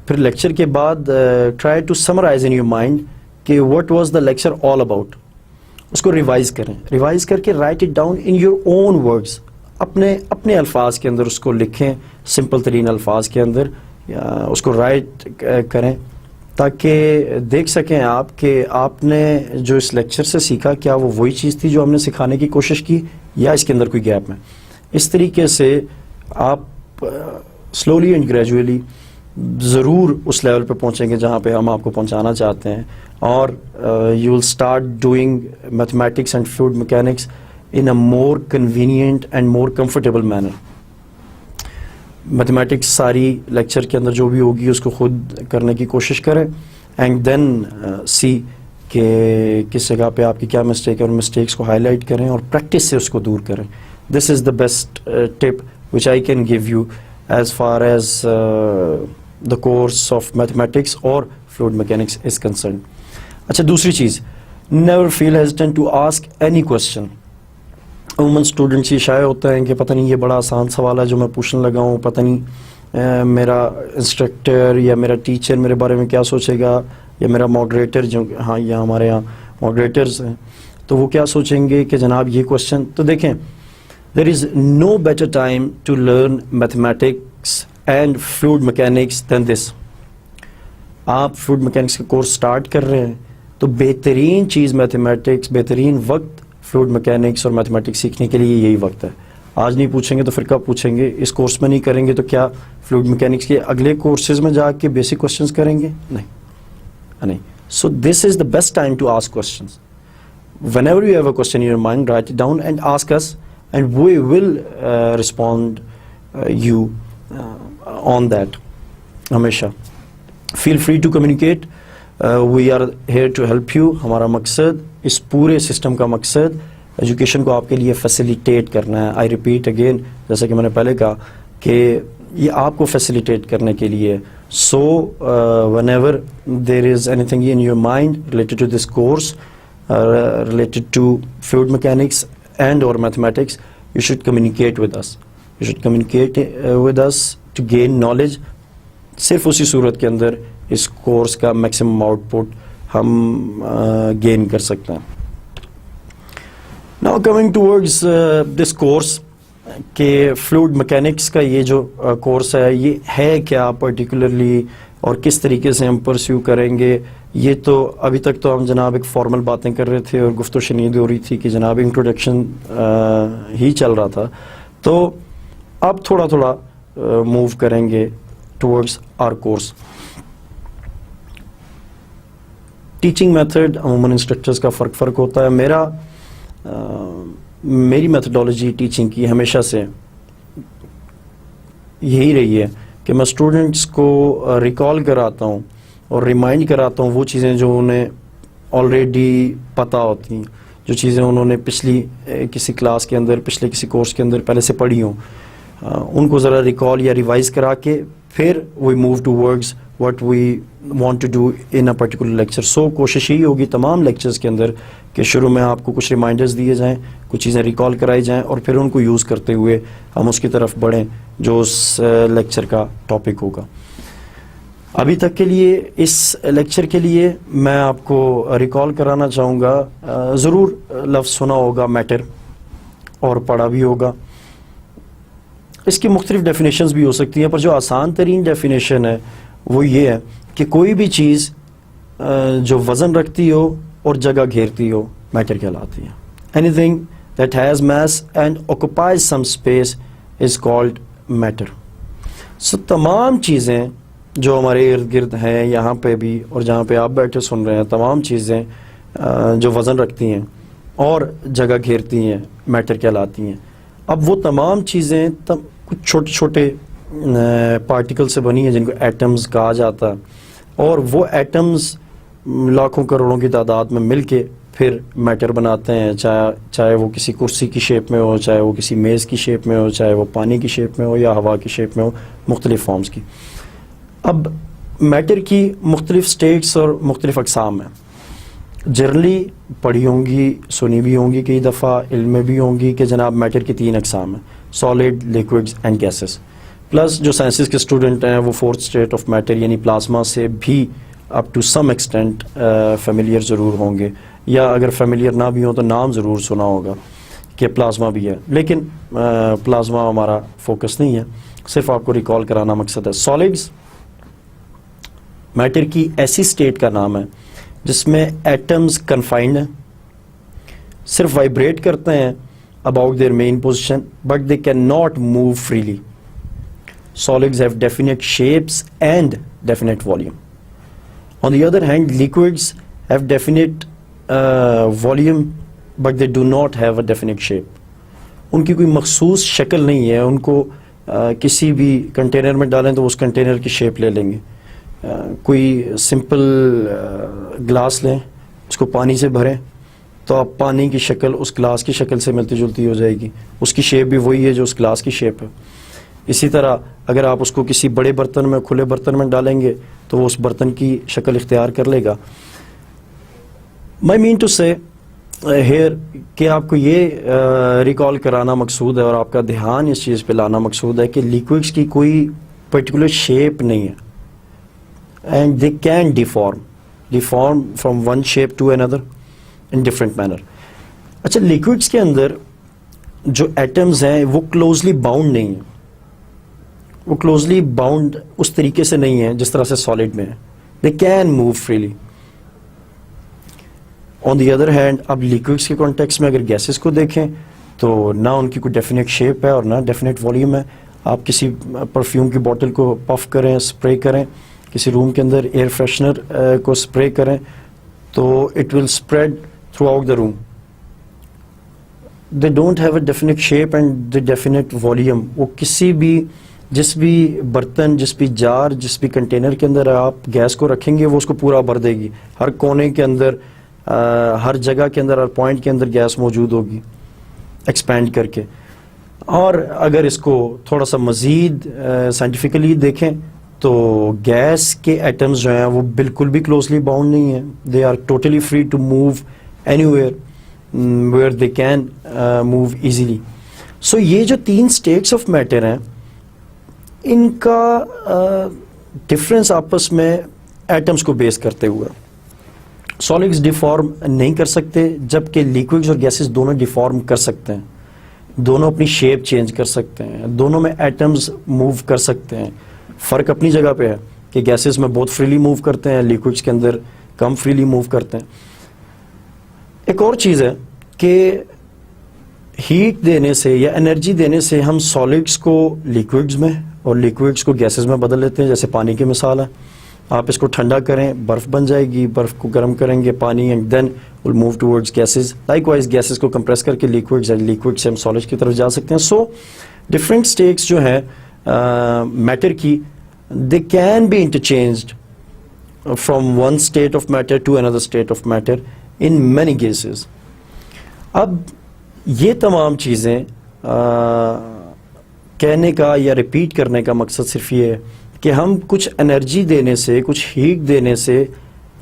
پھر لیکچر کے بعد try to summarize in your mind کہ what was the lecture all about. اس کو revise کریں, revise کر کے write it down in your own words, اپنے الفاظ کے اندر اس کو لکھیں, سمپل ترین الفاظ کے اندر اس کو رائٹ کریں, تاکہ دیکھ سکیں آپ کہ آپ نے جو اس لیکچر سے سیکھا کیا وہ وہی چیز تھی جو ہم نے سکھانے کی کوشش کی, یا اس کے اندر کوئی گیپ ہے. اس طریقے سے آپ سلولی اینڈ گریجولی ضرور اس لیول پہ پہنچیں گے جہاں پہ ہم آپ کو پہنچانا چاہتے ہیں, اور you will start doing mathematics and fluid mechanics in a more convenient and more comfortable manner. Mathematics ساری لیکچر کے اندر جو بھی ہوگی اس کو خود کرنے کی کوشش کریں, اینڈ دین سی کہ کس جگہ پہ آپ کی کیا مسٹیک ہے, اور مسٹیکس کو ہائی لائٹ کریں اور پریکٹس سے اس کو دور کریں. This is the best tip which I can give you as far as the course of mathematics اور فلوئڈ میکینکس از کنسرنڈ. اچھا, دوسری چیز, never feel hesitant to ask any question. عموماً اسٹوڈنٹس یہ شائع ہوتا ہے کہ پتہ نہیں یہ بڑا آسان سوال ہے جو میں پوچھنے لگا ہوں, پتہ نہیں میرا انسٹرکٹر یا میرا ٹیچر میرے بارے میں کیا سوچے گا, یا میرا ماڈریٹر, جو ہاں یا ہمارے یہاں ماڈریٹرز ہیں تو وہ کیا سوچیں گے کہ جناب یہ کوشچن. تو دیکھیں, there is no better time to learn mathematics and fluid mechanics than this. آپ فلوئڈ میکینکس کا کورس اسٹارٹ کر رہے ہیں تو بہترین چیز میتھمیٹکس, بہترین وقت فلوئڈ میکینکس اور میتھمیٹکس سیکھنے کے لیے یہی وقت ہے. آج نہیں پوچھیں گے تو پھر کب پوچھیں گے؟ اس کورس میں نہیں کریں گے تو کیا فلوئڈ میکینکس کے اگلے کورسز میں جا کے بیسک کوشچنس کریں گے؟ نہیں. So this is the best time to ask questions. whenever you have a question in your mind, write it down and ask us, and we will respond you on that. ہمیشہ feel free to communicate. We are here to help you. ہمارا مقصد, اس پورے system کا مقصد education کو آپ کے لیے فیسیلیٹیٹ کرنا ہے. آئی ریپیٹ اگین, جیسا کہ میں نے پہلے کہا کہ یہ آپ کو فیسیلیٹیٹ کرنے کے لیے. سو whenever there is anything in your mind related to this course, related to fluid mechanics and or mathematics, you should communicate with us. You should communicate with us to gain knowledge. صرف اسی صورت کے اندر اس course کا maximum out put ہم gain کر سکتے ہیں. Now coming towards this course, کہ فلوئڈ میکینکس کا یہ جو کورس ہے یہ ہے کیا پرٹیکولرلی اور کس طریقے سے ہم پرسیو کریں گے. یہ تو ابھی تک تو ہم جناب ایک فارمل باتیں کر رہے تھے اور گفت و شنید ہو رہی تھی کہ جناب انٹروڈکشن ہی چل رہا تھا. تو اب تھوڑا تھوڑا موو کریں گے towards our course. Teaching method عموماً انسٹرکٹرز کا فرق ہوتا ہے. میری میتھڈالوجی ٹیچنگ کی ہمیشہ سے یہی رہی ہے کہ میں اسٹوڈنٹس کو ریکال کراتا ہوں اور ریمائنڈ کراتا ہوں وہ چیزیں جو انہیں آلریڈی پتہ ہوتی ہیں, جو چیزیں انہوں نے پچھلی کسی کلاس کے اندر, پچھلے کسی کورس کے اندر پہلے سے پڑھی ہوں, ان کو ذرا ریکال یا ریوائز کرا کے پھر we move towards what we want to do in a particular lecture. So کوشش یہی ہوگی تمام لیکچرز کے اندر کہ شروع میں آپ کو کچھ ریمائنڈرز دیے جائیں, کچھ چیزیں ریکال کرائی جائیں, اور پھر ان کو یوز کرتے ہوئے ہم اس کی طرف بڑھیں جو اس لیکچر کا ٹاپک ہوگا. ابھی تک کے لیے اس لیکچر کے لیے میں آپ کو ریکال کرانا چاہوں گا, ضرور لفظ سنا ہوگا میٹر. اور پڑھا بھی ہوگا. اس کی مختلف ڈیفینیشنز بھی ہو سکتی ہیں، پر جو آسان ترین ڈیفینیشن ہے وہ یہ ہے کہ کوئی بھی چیز جو وزن رکھتی ہو اور جگہ گھیرتی ہو میٹر کہلاتی ہے. Anything that has mass and occupies some space is called matter. So تمام چیزیں جو ہمارے ارد گرد ہیں یہاں پہ بھی اور جہاں پہ آپ بیٹھے سن رہے ہیں، تمام چیزیں جو وزن رکھتی ہیں اور جگہ گھیرتی ہیں میٹر کہلاتی ہیں. اب وہ تمام چیزیں کچھ چھوٹے چھوٹے پارٹیکل سے بنی ہیں جن کو ایٹمز کہا جاتا ہے، اور وہ ایٹمز لاکھوں کروڑوں کی تعداد میں مل کے پھر میٹر بناتے ہیں، چاہے وہ کسی کرسی کی شیپ میں ہو، چاہے وہ کسی میز کی شیپ میں ہو، چاہے وہ پانی کی شیپ میں ہو یا ہوا کی شیپ میں ہو، مختلف فارمز کی. اب میٹر کی مختلف سٹیٹس اور مختلف اقسام ہیں. جنرلی پڑھی ہوں گی، سنی بھی ہوں گی کئی دفعہ، علم میں بھی ہوں گی کہ جناب میٹر کی 3 اقسام ہیں: solid, liquids and gases. Plus جو سائنسز کے اسٹوڈنٹ ہیں وہ 4th اسٹیٹ آف میٹر یعنی پلازما سے بھی up to some extent familiar ضرور ہوں گے، یا اگر فیملیئر نہ بھی ہوں تو نام ضرور سنا ہوگا کہ پلازما بھی ہے. لیکن پلازما ہمارا فوکس نہیں ہے، صرف آپ کو ریکال کرانا مقصد ہے. سالڈز میٹر کی ایسی اسٹیٹ کا نام ہے جس میں ایٹمز کنفائنڈ ہیں، صرف وائبریٹ کرتے ہیں about their mean position but they cannot move freely. Solids have definite shapes and definite volume. On the other hand, liquids have definite volume but they do not have a definite shape. ان کی کوئی مخصوص شکل نہیں ہے، ان کو کسی بھی container میں ڈالیں تو اس کنٹینر کی شیپ لے لیں گے. کوئی سمپل گلاس لیں، اس کو پانی سے بھریں تو آپ پانی کی شکل اس گلاس کی شکل سے ملتی جلتی ہو جائے گی، اس کی شیپ بھی وہی ہے جو اس گلاس کی شیپ ہے. اسی طرح اگر آپ اس کو کسی بڑے برتن میں، کھلے برتن میں ڈالیں گے تو وہ اس برتن کی شکل اختیار کر لے گا. میں مین ٹو سے ہیئر کہ آپ کو یہ ریکال کرانا مقصود ہے اور آپ کا دھیان اس چیز پہ لانا مقصود ہے کہ لیکوڈس کی کوئی پرٹیکولر شیپ نہیں ہے، and they can deform from one shape to اندر ان ڈفرینٹ مینر. اچھا، لیکوڈس کے اندر جو ایٹمز ہیں وہ کلوزلی باؤنڈ نہیں ہیں، وہ کلوزلی باؤنڈ اس طریقے سے نہیں ہیں جس طرح سے سالڈ میں ہے. دے can move freely. On the other hand اب لیکوڈس کے کانٹیکس میں اگر گیسز کو دیکھیں تو نہ ان کی کوئی ڈیفینیٹ شیپ ہے اور نہ ڈیفینیٹ والیوم ہے. آپ کسی پرفیوم کی بوٹل کو پف کریں، اسپرے کریں، کسی روم کے اندر ایئر فریشنر کو اسپرے کریں تو it will spread through out the room. They don't have a definite shape and the definite volume. وہ کسی بھی جس بھی برتن، جس بھی جار، جس بھی کنٹینر کے اندر آپ گیس کو رکھیں گے وہ اس کو پورا بھر دے گی. ہر کونے کے اندر، ہر جگہ کے اندر، ہر پوائنٹ کے اندر گیس موجود ہوگی ایکسپینڈ کر کے. اور اگر اس کو تھوڑا سا مزید سائنٹیفکلی دیکھیں تو گیس کے ایٹمز جو ہیں وہ بالکل بھی کلوزلی باؤنڈ نہیں ہیں. They are totally free to move anywhere they can move easily. So یہ جو 3 اسٹیٹس آف میٹر ہیں ان کا ڈفرینس آپس میں ایٹمز کو بیس کرتے ہوئے. سالڈز ڈیفارم نہیں کر سکتے جبکہ لیکوڈز اور گیسز دونوں ڈیفارم کر سکتے ہیں، دونوں اپنی شیپ چینج کر سکتے ہیں، دونوں میں ایٹمز موو کر سکتے ہیں. فرق اپنی جگہ پہ ہے کہ گیسز میں بہت فریلی موو کرتے ہیں، لیکوڈز کے اندر کم فریلی موو کرتے ہیں. ایک اور چیز ہے کہ ہیٹ دینے سے یا انرجی دینے سے ہم سالڈس کو لیکوڈز میں اور لیکوڈز کو گیسز میں بدل لیتے ہیں. جیسے پانی کی مثال ہے، آپ اس کو ٹھنڈا کریں برف بن جائے گی، برف کو گرم کریں گے پانی، and then will move towards gases. Likewise gases کو کمپریس کر کے لیکوڈز اینڈ لیکوڈ سے ہم سالڈس کی طرف جا سکتے ہیں. سو ڈفرینٹ اسٹیٹس جو ہے میٹر کی they can be interchanged from one state of matter to another state of matter in many cases. اب یہ تمام چیزیں کہنے کا یا ریپیٹ کرنے کا مقصد صرف یہ ہے کہ ہم کچھ انرجی دینے سے، کچھ ہیٹ دینے سے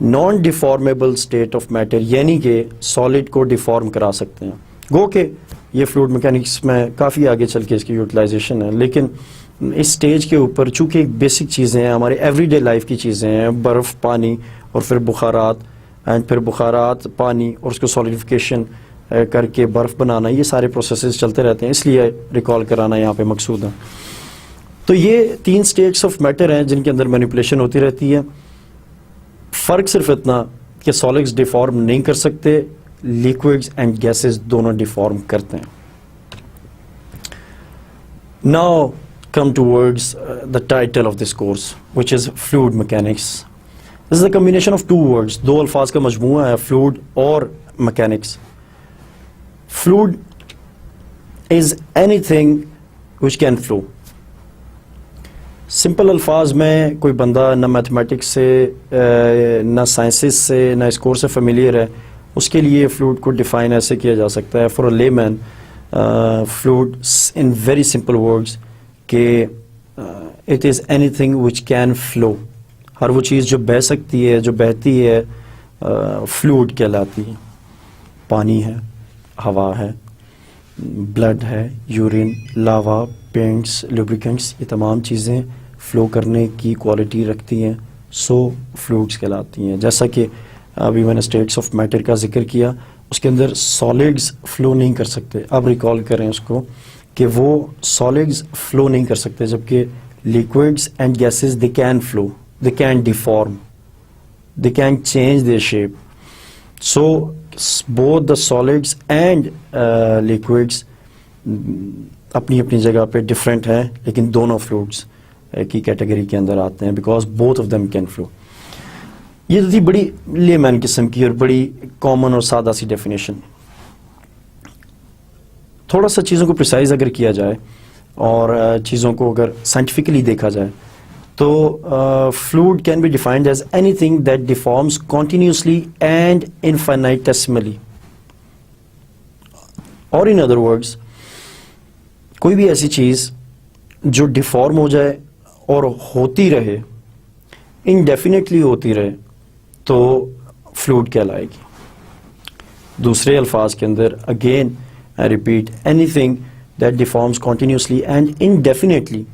نان ڈیفارمیبل اسٹیٹ آف میٹر یعنی کہ سالڈ کو ڈیفارم کرا سکتے ہیں. گو کہ یہ فلوئڈ میکینکس میں کافی آگے چل کے اس کی یوٹیلائزیشن ہے، لیکن اس سٹیج کے اوپر چونکہ ایک بیسک چیزیں ہیں، ہمارے ایوری ڈے لائف کی چیزیں ہیں، برف، پانی اور پھر بخارات، اینڈ پھر بخارات، پانی اور اس کو سالیڈیفیکیشن کر کے برف بنانا، یہ سارے پروسیسز چلتے رہتے ہیں، اس لیے ریکال کرانا یہاں پہ مقصود ہے. تو یہ 3 اسٹیٹس آف میٹر ہیں جن کے اندر مینیپولیشن ہوتی رہتی ہے. فرق صرف اتنا کہ سالڈز ڈیفارم نہیں کر سکتے، لیکوڈز اینڈ گیسز دونوں ڈیفارم کرتے ہیں. Now come towards the title of this course, which is fluid mechanics. This is a combination of 2 words. 2 الفاظ کا مجموعہ ہے، fluid اور mechanics. Fluid is anything which can flow. Simple الفاظ میں کوئی بندہ نہ میتھمیٹکس سے نہ سائنسز سے نہ اس کورس سے فیملیئر ہے، اس کے لیے فلوئڈ کو ڈیفائن ایسے کیا جا سکتا ہے for a layman, fluid in very simple words کہ it is anything which can flow. ہر وہ چیز جو بہہ سکتی ہے، جو بہتی ہے، فلوئڈ کہلاتی ہے. پانی ہے، ہوا ہے، بلڈ ہے، یورین، لاوا، پینٹس، لوبریکنٹس، یہ تمام چیزیں فلو کرنے کی کوالٹی رکھتی ہیں، سو فلوئڈس کہلاتی ہیں. جیسا کہ ابھی میں نے اسٹیٹس آف میٹر کا ذکر کیا، اس کے اندر سالڈز فلو نہیں کر سکتے. اب ریکال کریں اس کو کہ وہ سالڈز فلو نہیں کر سکتے، جبکہ liquids and gases they can flow, they can deform, they can change their shape. So both the solids and liquids اپنی اپنی جگہ پہ ڈفرینٹ ہیں، لیکن دونوں فلوئڈس کی کیٹیگری کے اندر آتے ہیں because both of them can flow. یہ تو تھی بڑی لے مین قسم کی اور بڑی کامن اور سادہ سی ڈیفینیشن. تھوڑا سا چیزوں کو پریسائز اگر کیا جائے اور چیزوں کو اگر سائنٹیفکلی دیکھا جائے تو fluid can be defined as anything that deforms continuously and infinitesimally. اور ان ادر ورڈز کوئی بھی ایسی چیز جو ڈیفارم ہو جائے اور ہوتی رہے، انڈیفینیٹلی ہوتی رہے، تو فلوئڈ کہلائے گی. دوسرے الفاظ کے اندر again I repeat, anything that deforms continuously and indefinitely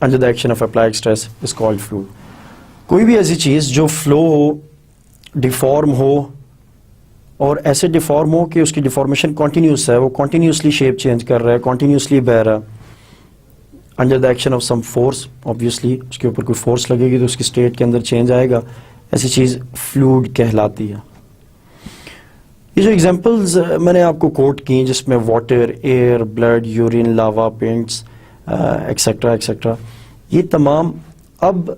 under the action of applied stress is called fluid. کوئی بھی ایسی چیز جو فلو ہو، ڈیفارم ہو، اور ایسے ڈیفارم ہو کہ اس کی ڈیفارمیشن کنٹینیوس ہے، وہ کنٹینیوسلی شیپ چینج کر رہا ہے، کنٹینیوسلی بہہ رہا ہے، under the action of some force, obviously اس کے اوپر کوئی فورس لگے گی تو اس کی اسٹیٹ کے اندر چینج آئے گا، ایسی چیز فلوئڈ کہلاتی ہے. یہ جو ایگزامپلز میں نے آپ کو کوٹ کی جس میں واٹر، ایئر، بلڈ، یورین، لاوا، پینٹس ایکسیٹرا ایکسیٹرا، یہ تمام اب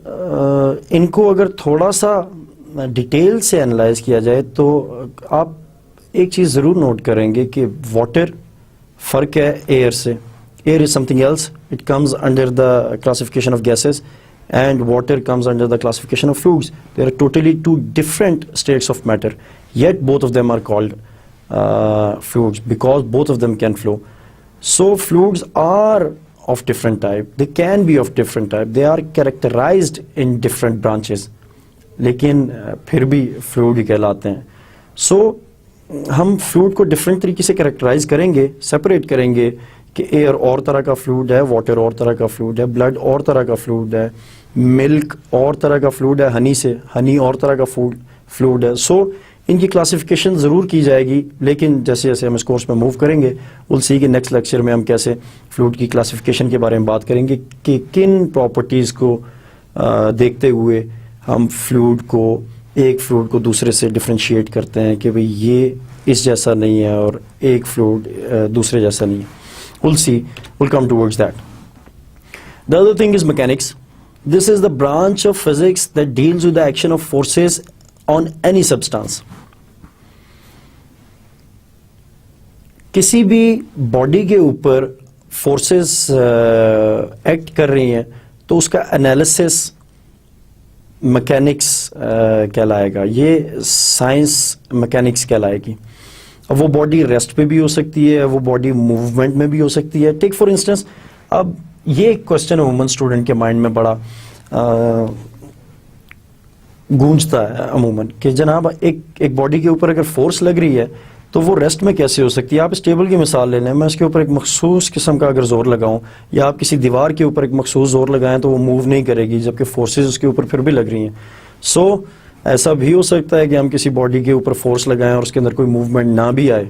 ان کو اگر تھوڑا سا ڈیٹیل سے انالائز کیا جائے تو آپ ایک چیز ضرور نوٹ کریں گے کہ واٹر فرق ہے ایئر سے. Air is something else, it comes under the classification of gases and water comes under the classification of fluids. They are totally 2 different states of matter, yet both of them are called fluids because both of them can flow. So fluids are of different type, they can be of different type, they are characterized in different branches, لیکن پھر بھی fluid کہلاتے ہیں. سو ہم fluid کو different طریقے سے characterise کریں گے، سپریٹ کریں گے کہ ایئر اور طرح کا فلوئڈ ہے، واٹر اور طرح کا فلوئڈ ہے، بلڈ اور طرح کا فلوئڈ ہے، ملک اور طرح کا فلوئڈ ہے، ہنی اور طرح کا فلوئڈ ہے. سو ان کی کلاسیفیکیشن ضرور کی جائے گی، لیکن جیسے جیسے ہم اس کورس میں موو کریں گے ول سی کہ نیکسٹ لیکچر میں ہم کیسے فلوئڈ کی کلاسیفیکیشن کے بارے میں بات کریں گے کہ کن پراپرٹیز کو دیکھتے ہوئے ہم ایک فلوئڈ کو دوسرے سے ڈفرینشیٹ کرتے ہیں کہ بھئی یہ اس جیسا نہیں ہے اور ایک فلوئڈ دوسرے جیسا نہیں ہے. we'll come towards that. The other thing is mechanics. This is the branch of physics that deals with the action of forces on any substance. کسی بھی باڈی کے اوپر فورسز ایکٹ کر رہی ہیں تو اس کا انالیسس میکینکس کہلائے گا، یہ سائنس میکینکس کہلائے گی. اب وہ باڈی ریسٹ پہ بھی ہو سکتی ہے، وہ باڈی موومنٹ میں بھی ہو سکتی ہے. ٹیک فار انسٹنس، اب یہ ایک کوشچن عموماً اسٹوڈنٹ کے مائنڈ میں بڑا گونجتا ہے عموماً کہ جناب ایک باڈی کے اوپر اگر فورس لگ رہی ہے تو وہ ریسٹ میں کیسے ہو سکتی ہے. آپ اس ٹیبل کی مثال لے لیں، میں اس کے اوپر ایک مخصوص قسم کا اگر زور لگاؤں یا آپ کسی دیوار کے اوپر ایک مخصوص زور لگائیں تو وہ موو نہیں کرے گی، جبکہ فورسز اس کے اوپر پھر بھی لگ رہی ہیں. ایسا بھی ہو سکتا ہے کہ ہم کسی باڈی کے اوپر فورس لگائیں اور اس کے اندر کوئی موومنٹ نہ بھی آئے،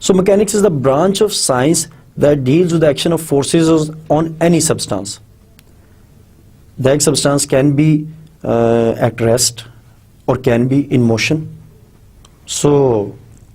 So mechanics is the branch of science that deals with the action of forces on any substance. That substance can be at rest or can be in motion. So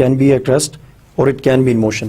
can be at rest or it can be in motion.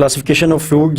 classification of fluids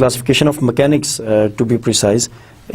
Classification of mechanics to be precise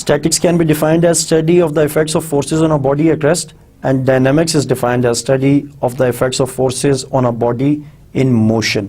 Statics can be defined as study of the effects of forces on a body at rest, and dynamics is defined as study of the effects of forces on a body in motion.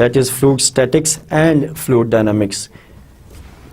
that is fluid statics and fluid dynamics.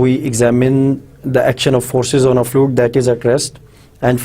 we examine the action of forces on a fluid that is at rest, and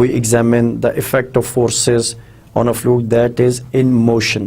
we examine the effect of forces on a fluid that is in motion.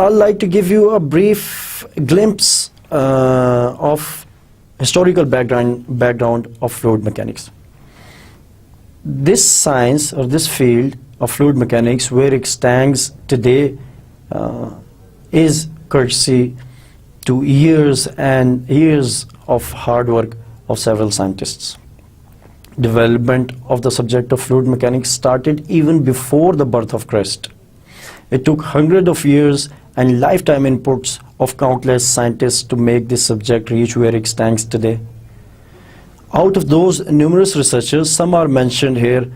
I'd like to give you a brief glimpse of historical background of fluid mechanics. This science or this field of fluid mechanics, where it stands today, is courtesy to years and years of hard work of several scientists. Development of the subject of fluid mechanics started even before the birth of Christ. It took hundreds of years and lifetime inputs of countless scientists to make this subject reach where it stands today. Out of those numerous researchers, some are mentioned here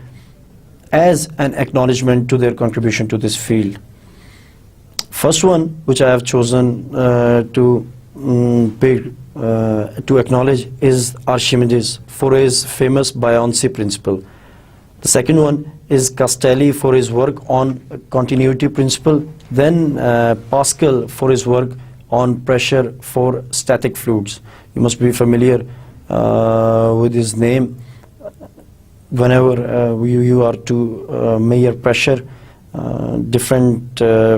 as an acknowledgement to their contribution to this field. First one, which I have chosen to acknowledge, is Archimedes for his famous buoyancy principle. The second one is Castelli for his work on continuity principle. Then Pascal for his work on pressure for static fluids. You must be familiar with his name. Whenever you are to measure pressure, different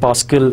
Pascal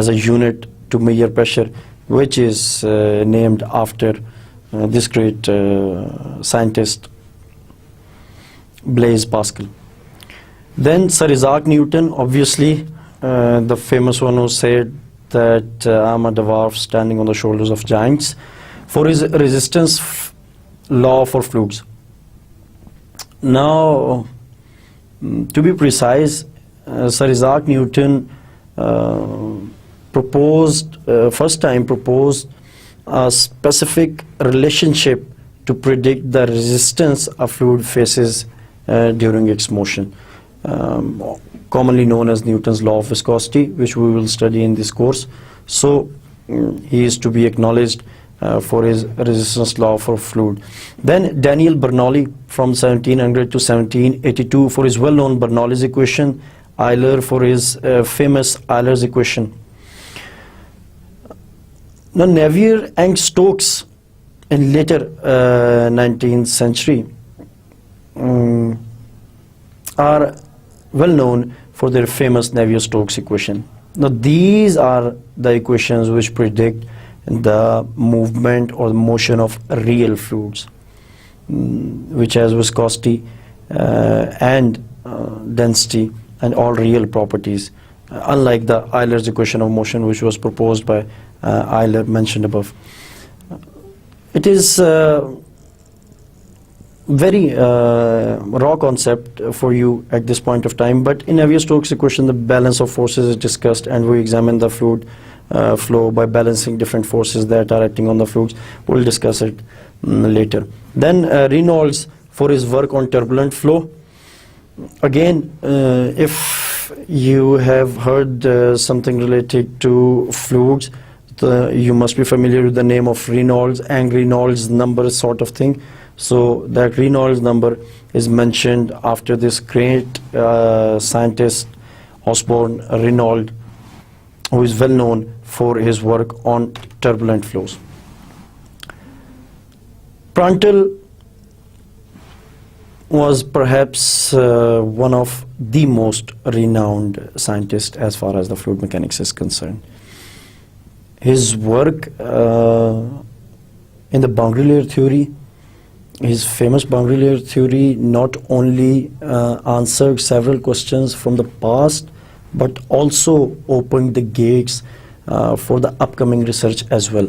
as a unit to measure pressure, which is named after this great scientist Blaise Pascal. Then Sir Isaac Newton, obviously the famous one who said that I'm a dwarf standing on the shoulders of giants, for his resistance law for fluids. Now, to be precise, Sir Isaac Newton first time proposed a specific relationship to predict the resistance a fluid faces during its motion, commonly known as Newton's law of viscosity, which we will study in this course. So he is to be acknowledged for his resistance law for fluid. Then Daniel Bernoulli from 1700 to 1782 for his well-known Bernoulli's equation, Euler for his famous Euler's equation. Now Navier and Stokes in later 19th century are well known for their famous Navier-Stokes equation. Now these are the equations which predict the movement or the motion of real fluids, which has viscosity and density and all real properties, unlike the Euler's equation of motion which was proposed by Euler mentioned above. It is very raw concept for you at this point of time, but in Navier-Stokes equation the balance of forces is discussed, and we examine the fluid flow by balancing different forces that are acting on the fluids. We'll discuss it later. Then Reynolds, for his work on turbulent flow, again if you have heard something related to fluids, you must be familiar with the name of Reynolds and Reynolds number sort of thing. So that Reynolds number is mentioned after this great scientist Osborne Reynolds, who is well known for his work on turbulent flows. Prandtl was perhaps one of the most renowned scientists as far as the fluid mechanics is concerned. His work in the boundary layer theory, his famous boundary layer theory, not only answered several questions from the past, but also opened the gates for the upcoming research as well.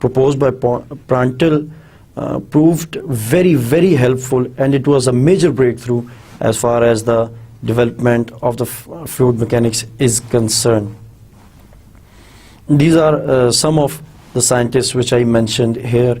proposed by Prandtl proved very helpful, and it was a major breakthrough as far as the development of the fluid mechanics is concerned. These are some of the scientists which I mentioned here.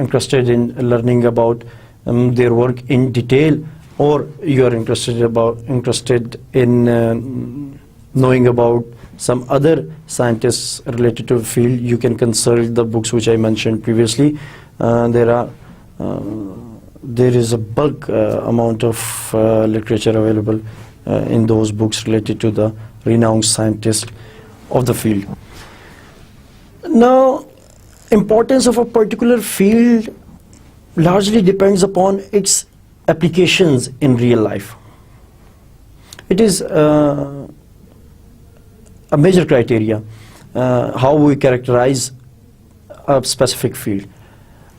interested in learning about their work in detail, or you are interested in knowing about some other scientists related to the field, you can consult the books which I mentioned previously. There is a bulk amount of literature available in those books related to the renowned scientists of the field. Now, importance of a particular field largely depends upon its applications in real life. It is a major criteria how we characterize a specific field.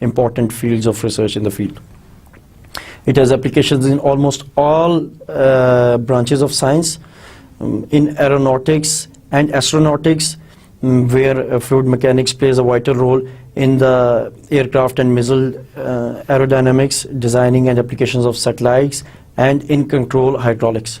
important fields of research in the field. It has applications in almost all branches of science, in aeronautics and astronautics, where fluid mechanics plays a vital role in the aircraft and missile aerodynamics, designing and applications of satellites, and in control hydraulics.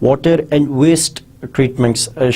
water and waste treatments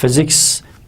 Physics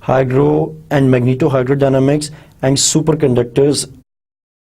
hydro and magneto-hydrodynamics and superconductors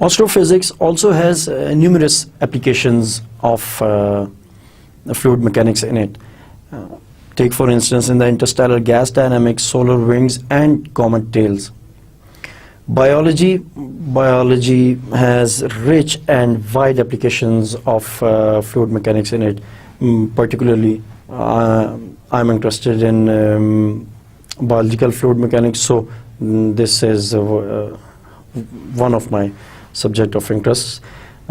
Astrophysics also has numerous applications of fluid mechanics in it. Take for instance in the interstellar gas dynamics, solar winds and comet tails. Biology has rich and wide applications of fluid mechanics in it. Particularly I'm interested in biological fluid mechanics, so this is one of my subject of interest.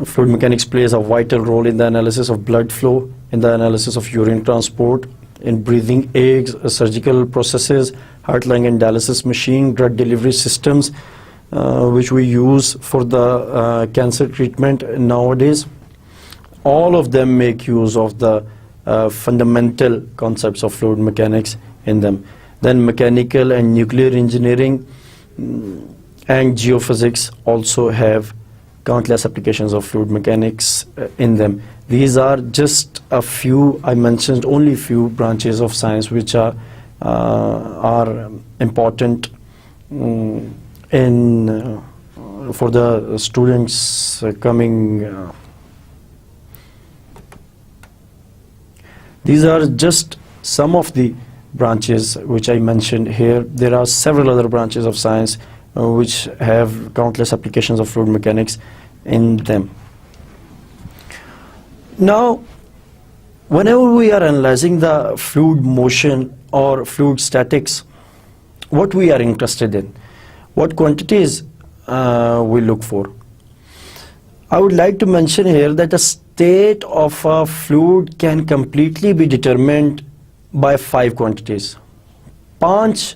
Fluid mechanics plays a vital role in the analysis of blood flow, in the analysis of urine transport, in breathing aids, surgical processes, heart lung and dialysis machine, drug delivery systems, which we use for the cancer treatment nowadays. All of them make use of the fundamental concepts of fluid mechanics in them. Then mechanical and nuclear engineering, and geophysics also have countless applications of fluid mechanics in them. These are just a few, I mentioned only few branches of science which are important in for the students coming. These are just some of the branches which I mentioned here. There are several other branches of science which have countless applications of fluid mechanics in them. Now, whenever we are analyzing the fluid motion or fluid statics, what we are interested in, what quantities we look for. I would like to mention here that the state of a fluid can completely be determined by 5 quantities. 5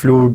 fluid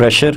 pressure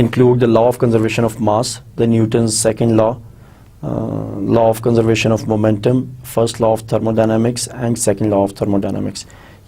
include the law of conservation of mass, the Newton's second law, law of conservation of momentum, first law of thermodynamics and second law of thermodynamics.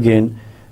again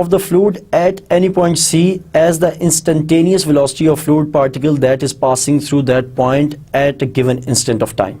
of the fluid at any point C as the instantaneous velocity of fluid particle that is passing through that point at a given instant of time.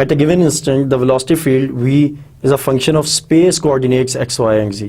at a given instant the velocity field v is a function of space coordinates x, y and z.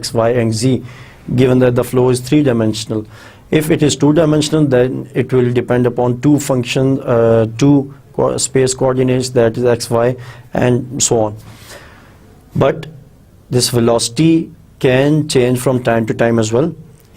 x, y and z given that the flow is 3-dimensional. If it is 2-dimensional, then it will depend upon 2 functions, 2 space coordinates, that is x, y and so on. But this velocity can change from time to time as well.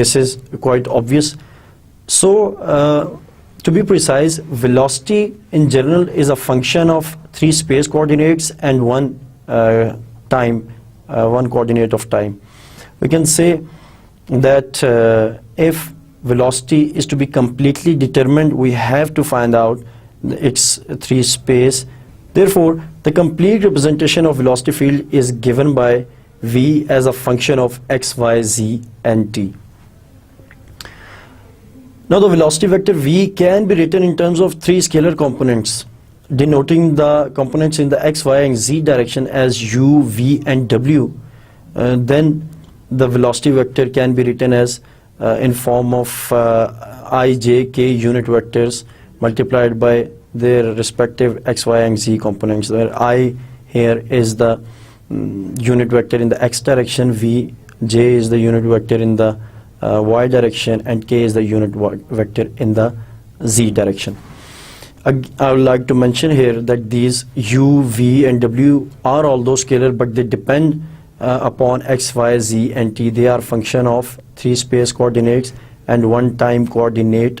This is quite obvious. So to be precise, velocity in general is a function of 3 space coordinates and 1 time. One coordinate of time. We can say that if velocity is to be completely determined, we have to find out its 3 space. Therefore, the complete representation of velocity field is given by v as a function of x, y, z and t. Now the velocity vector v can be written in terms of 3 scalar components, denoting the components in the x, y and z direction as u, v and w. Then the velocity vector can be written as in form of I, j, k unit vectors multiplied by their respective x, y and z components, where I here is the unit vector in the x direction, v, j is the unit vector in the y direction and k is the unit vector in the z direction. I would like to mention here that these u, v and w are although scalar, but they depend upon x, y, z and t. They are function of 3 space coordinates and 1 time coordinate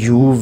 u,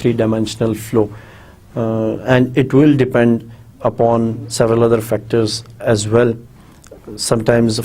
3-dimensional flow, and it will depend upon several other factors as well. Sometimes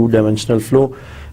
2-dimensional flow.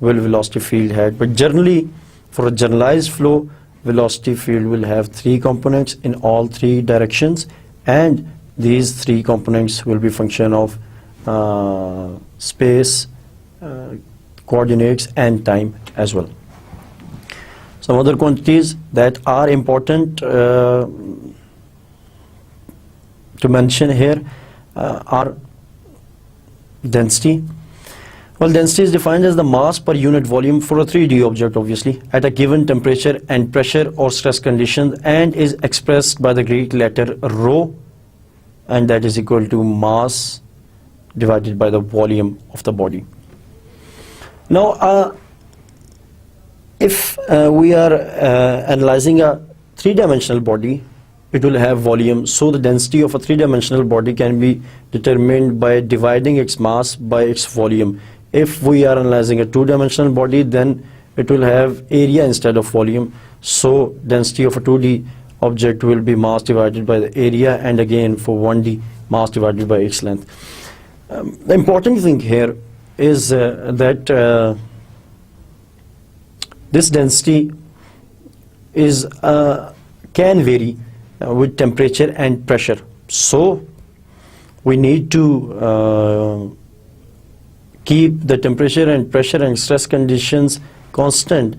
will velocity field had. But generally for a generalized flow velocity field will have 3 components in all 3 directions, and these 3 components will be function of space, coordinates and time as well. Some other quantities that are important to mention here are density. Well, density is defined as the mass per unit volume for a 3D object, obviously, at a given temperature and pressure or stress conditions, and is expressed by the Greek letter rho, and that is equal to mass divided by the volume of the body. Now, if we are analyzing a 3-dimensional body, it will have volume, so the density of a 3-dimensional body can be determined by dividing its mass by its volume. If we are analyzing a 2-dimensional body, then it will have area instead of volume, so density of a 2D object will be mass divided by the area, and again for 1D mass divided by its length. The important thing here is that this density is can vary with temperature and pressure, so we need to keep the temperature and pressure and stress conditions constant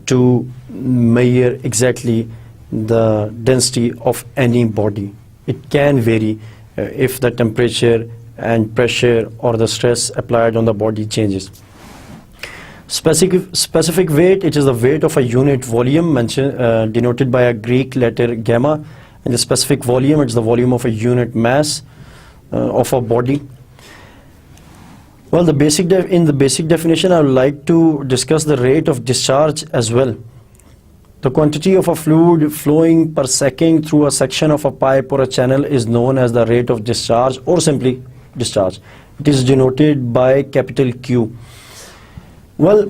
to measure exactly the density of any body. It can vary if the temperature and pressure or the stress applied on the body changes. Specific weight, it is the weight of a unit volume mentioned denoted by a Greek letter gamma, and the specific volume, it's the volume of a unit mass of a body. Well, in the basic definition, I would like to discuss the rate of discharge as well. The quantity of a fluid flowing per second through a section of a pipe or a channel is known as the rate of discharge, or simply discharge. It is denoted by capital Q. Well,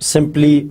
simply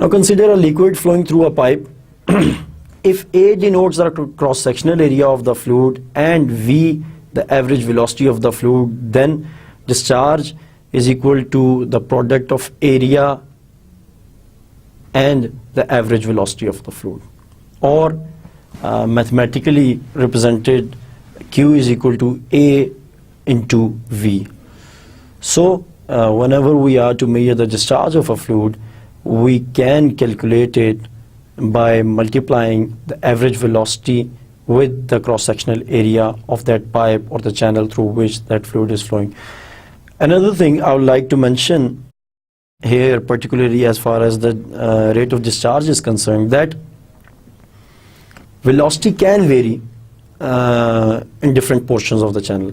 Now consider a liquid flowing through a pipe. If A denotes the cross-sectional area of the fluid and V the average velocity of the fluid, then discharge is equal to the product of area and the average velocity of the fluid, or mathematically represented Q is equal to A into V. So whenever we are to measure the discharge of a fluid, we can calculate it by multiplying the average velocity with the cross-sectional area of that pipe or the channel through which that fluid is flowing. Another thing I would like to mention here, particularly as far as the rate of discharge is concerned, that velocity can vary in different portions of the channel.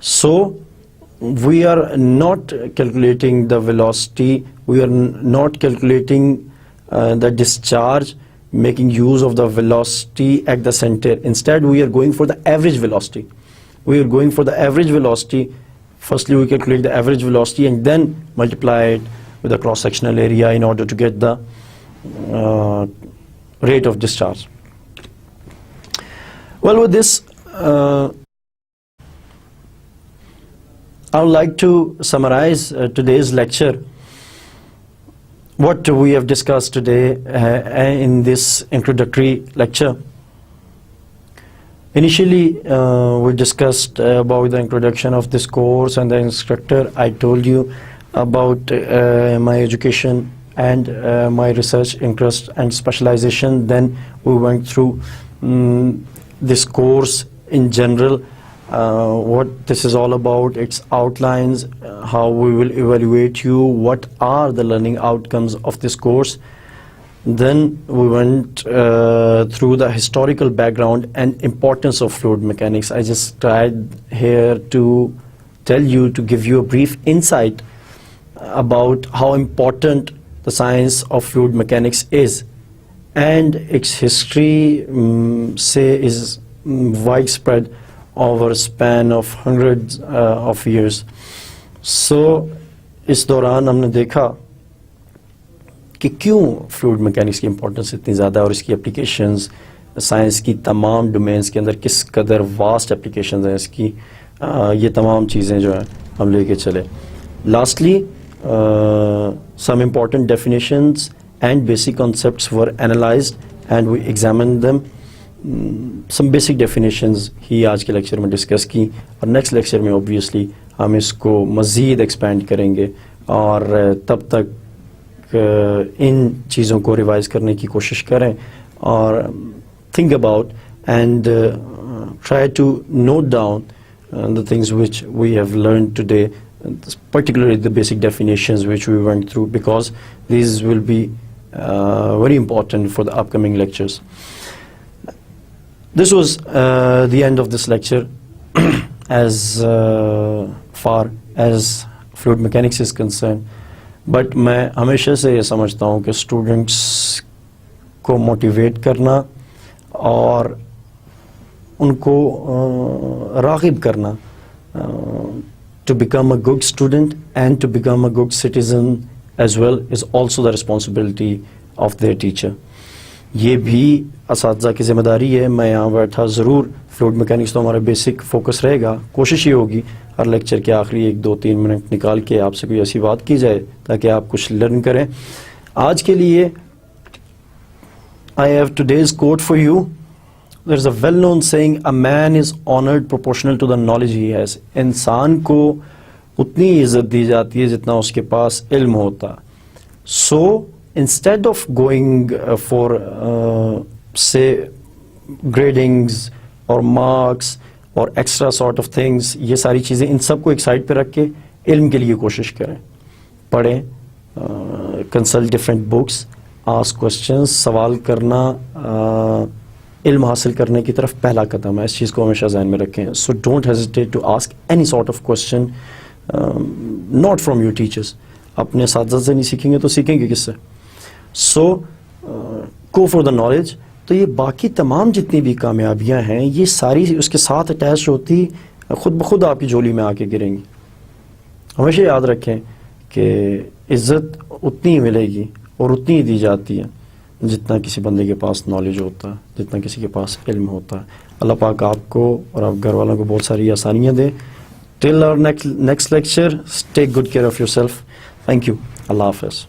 So we are not calculating the velocity, we are not calculating the discharge making use of the velocity at the center. Instead we are going for the average velocity. We are going for the average velocity Firstly, we calculate the average velocity and then multiply it with the cross-sectional area in order to get the rate of discharge. Well, with this, I would like to summarize today's lecture. What we have discussed today in this introductory lecture. Initially, we discussed about the introduction of this course and the instructor. I told you about my education and my research interest and specialization. Then we went through this course in general, what this is all about, its outlines, how we will evaluate you, what are the learning outcomes of this course. Then we went through the historical background and importance of fluid mechanics. I just tried here to tell you, to give you a brief insight about how important the science of fluid mechanics is, and its history is widespread over a span of hundreds of years. So اس دوران ہم نے دیکھا کہ کیوں fluid mechanics کی importance اتنی زیادہ ہے اور اس کی اپلیکیشنز سائنس کی تمام ڈومینس کے اندر کس قدر واسٹ اپلیکیشنز ہیں اس کی. یہ تمام چیزیں جو ہیں ہم لے کے چلے. Lastly some important definitions and basic concepts were analysed and we examine them. Some basic definitions ہی آج کے لیکچر میں ڈسکس کی, اور نیکسٹ لیکچر میں اوبویسلی ہم اس کو مزید ایکسپینڈ کریں گے, اور تب تک ان چیزوں کو ریوائز کرنے کی کوشش کریں اور think about and try to note down the things which we have learned today, particularly the basic definitions which we went through, because these will be very important for the upcoming lectures. This was the end of this lecture as far as fluid mechanics is concerned. But میں ہمیشہ سے یہ سمجھتا ہوں کہ students کو motivate کرنا اور ان کو راغب کرنا to become a good student and to become a good citizen as well is also the responsibility of their teacher. یہ بھی اساتذہ کی ذمہ داری ہے. میں یہاں بیٹھا ضرور فلوئڈ میکینکس تو ہمارا بیسک فوکس رہے گا. کوشش یہ ہوگی ہر لیکچر کے آخری 1-2-3 منٹ نکال کے آپ سے کوئی ایسی بات کی جائے تاکہ آپ کچھ لرن کریں. آج کے لیے I have today's quote for you. There is a well-known saying, a man is honored proportional to the knowledge he has. انسان کو اتنی عزت دی جاتی ہے جتنا اس کے پاس علم ہوتا. So instead of going for say gradings or marks or extra sort of things, یہ ساری چیزیں ان سب کو ایک سائڈ پہ رکھ کے علم کے لیے کوشش کریں. پڑھیں, consult different books, ask questions. سوال کرنا علم حاصل کرنے کی طرف پہلا قدم ہے. اس چیز کو ہمیشہ ذہن میں رکھیں. So don't hesitate to ask any sort of question, not from your teachers. اپنے اساتذہ سے نہیں سیکھیں گے تو سیکھیں گے کس سے؟ سو گو فار دا نالج. تو یہ باقی تمام جتنی بھی کامیابیاں ہیں یہ ساری اس کے ساتھ اٹیچ ہوتی خود بخود آپ کی جھولی میں آ کے گریں گی. ہمیشہ یاد رکھیں کہ عزت اتنی ہی ملے گی اور اتنی ہی دی جاتی ہے جتنا کسی بندے کے پاس نالج ہوتا ہے, جتنا کسی کے پاس علم ہوتا ہے. اللہ پاک آپ کو اور آپ گھر والوں کو بہت ساری آسانیاں دے. Till our next lecture, take good care of yourself. Thank you. اللہ حافظ.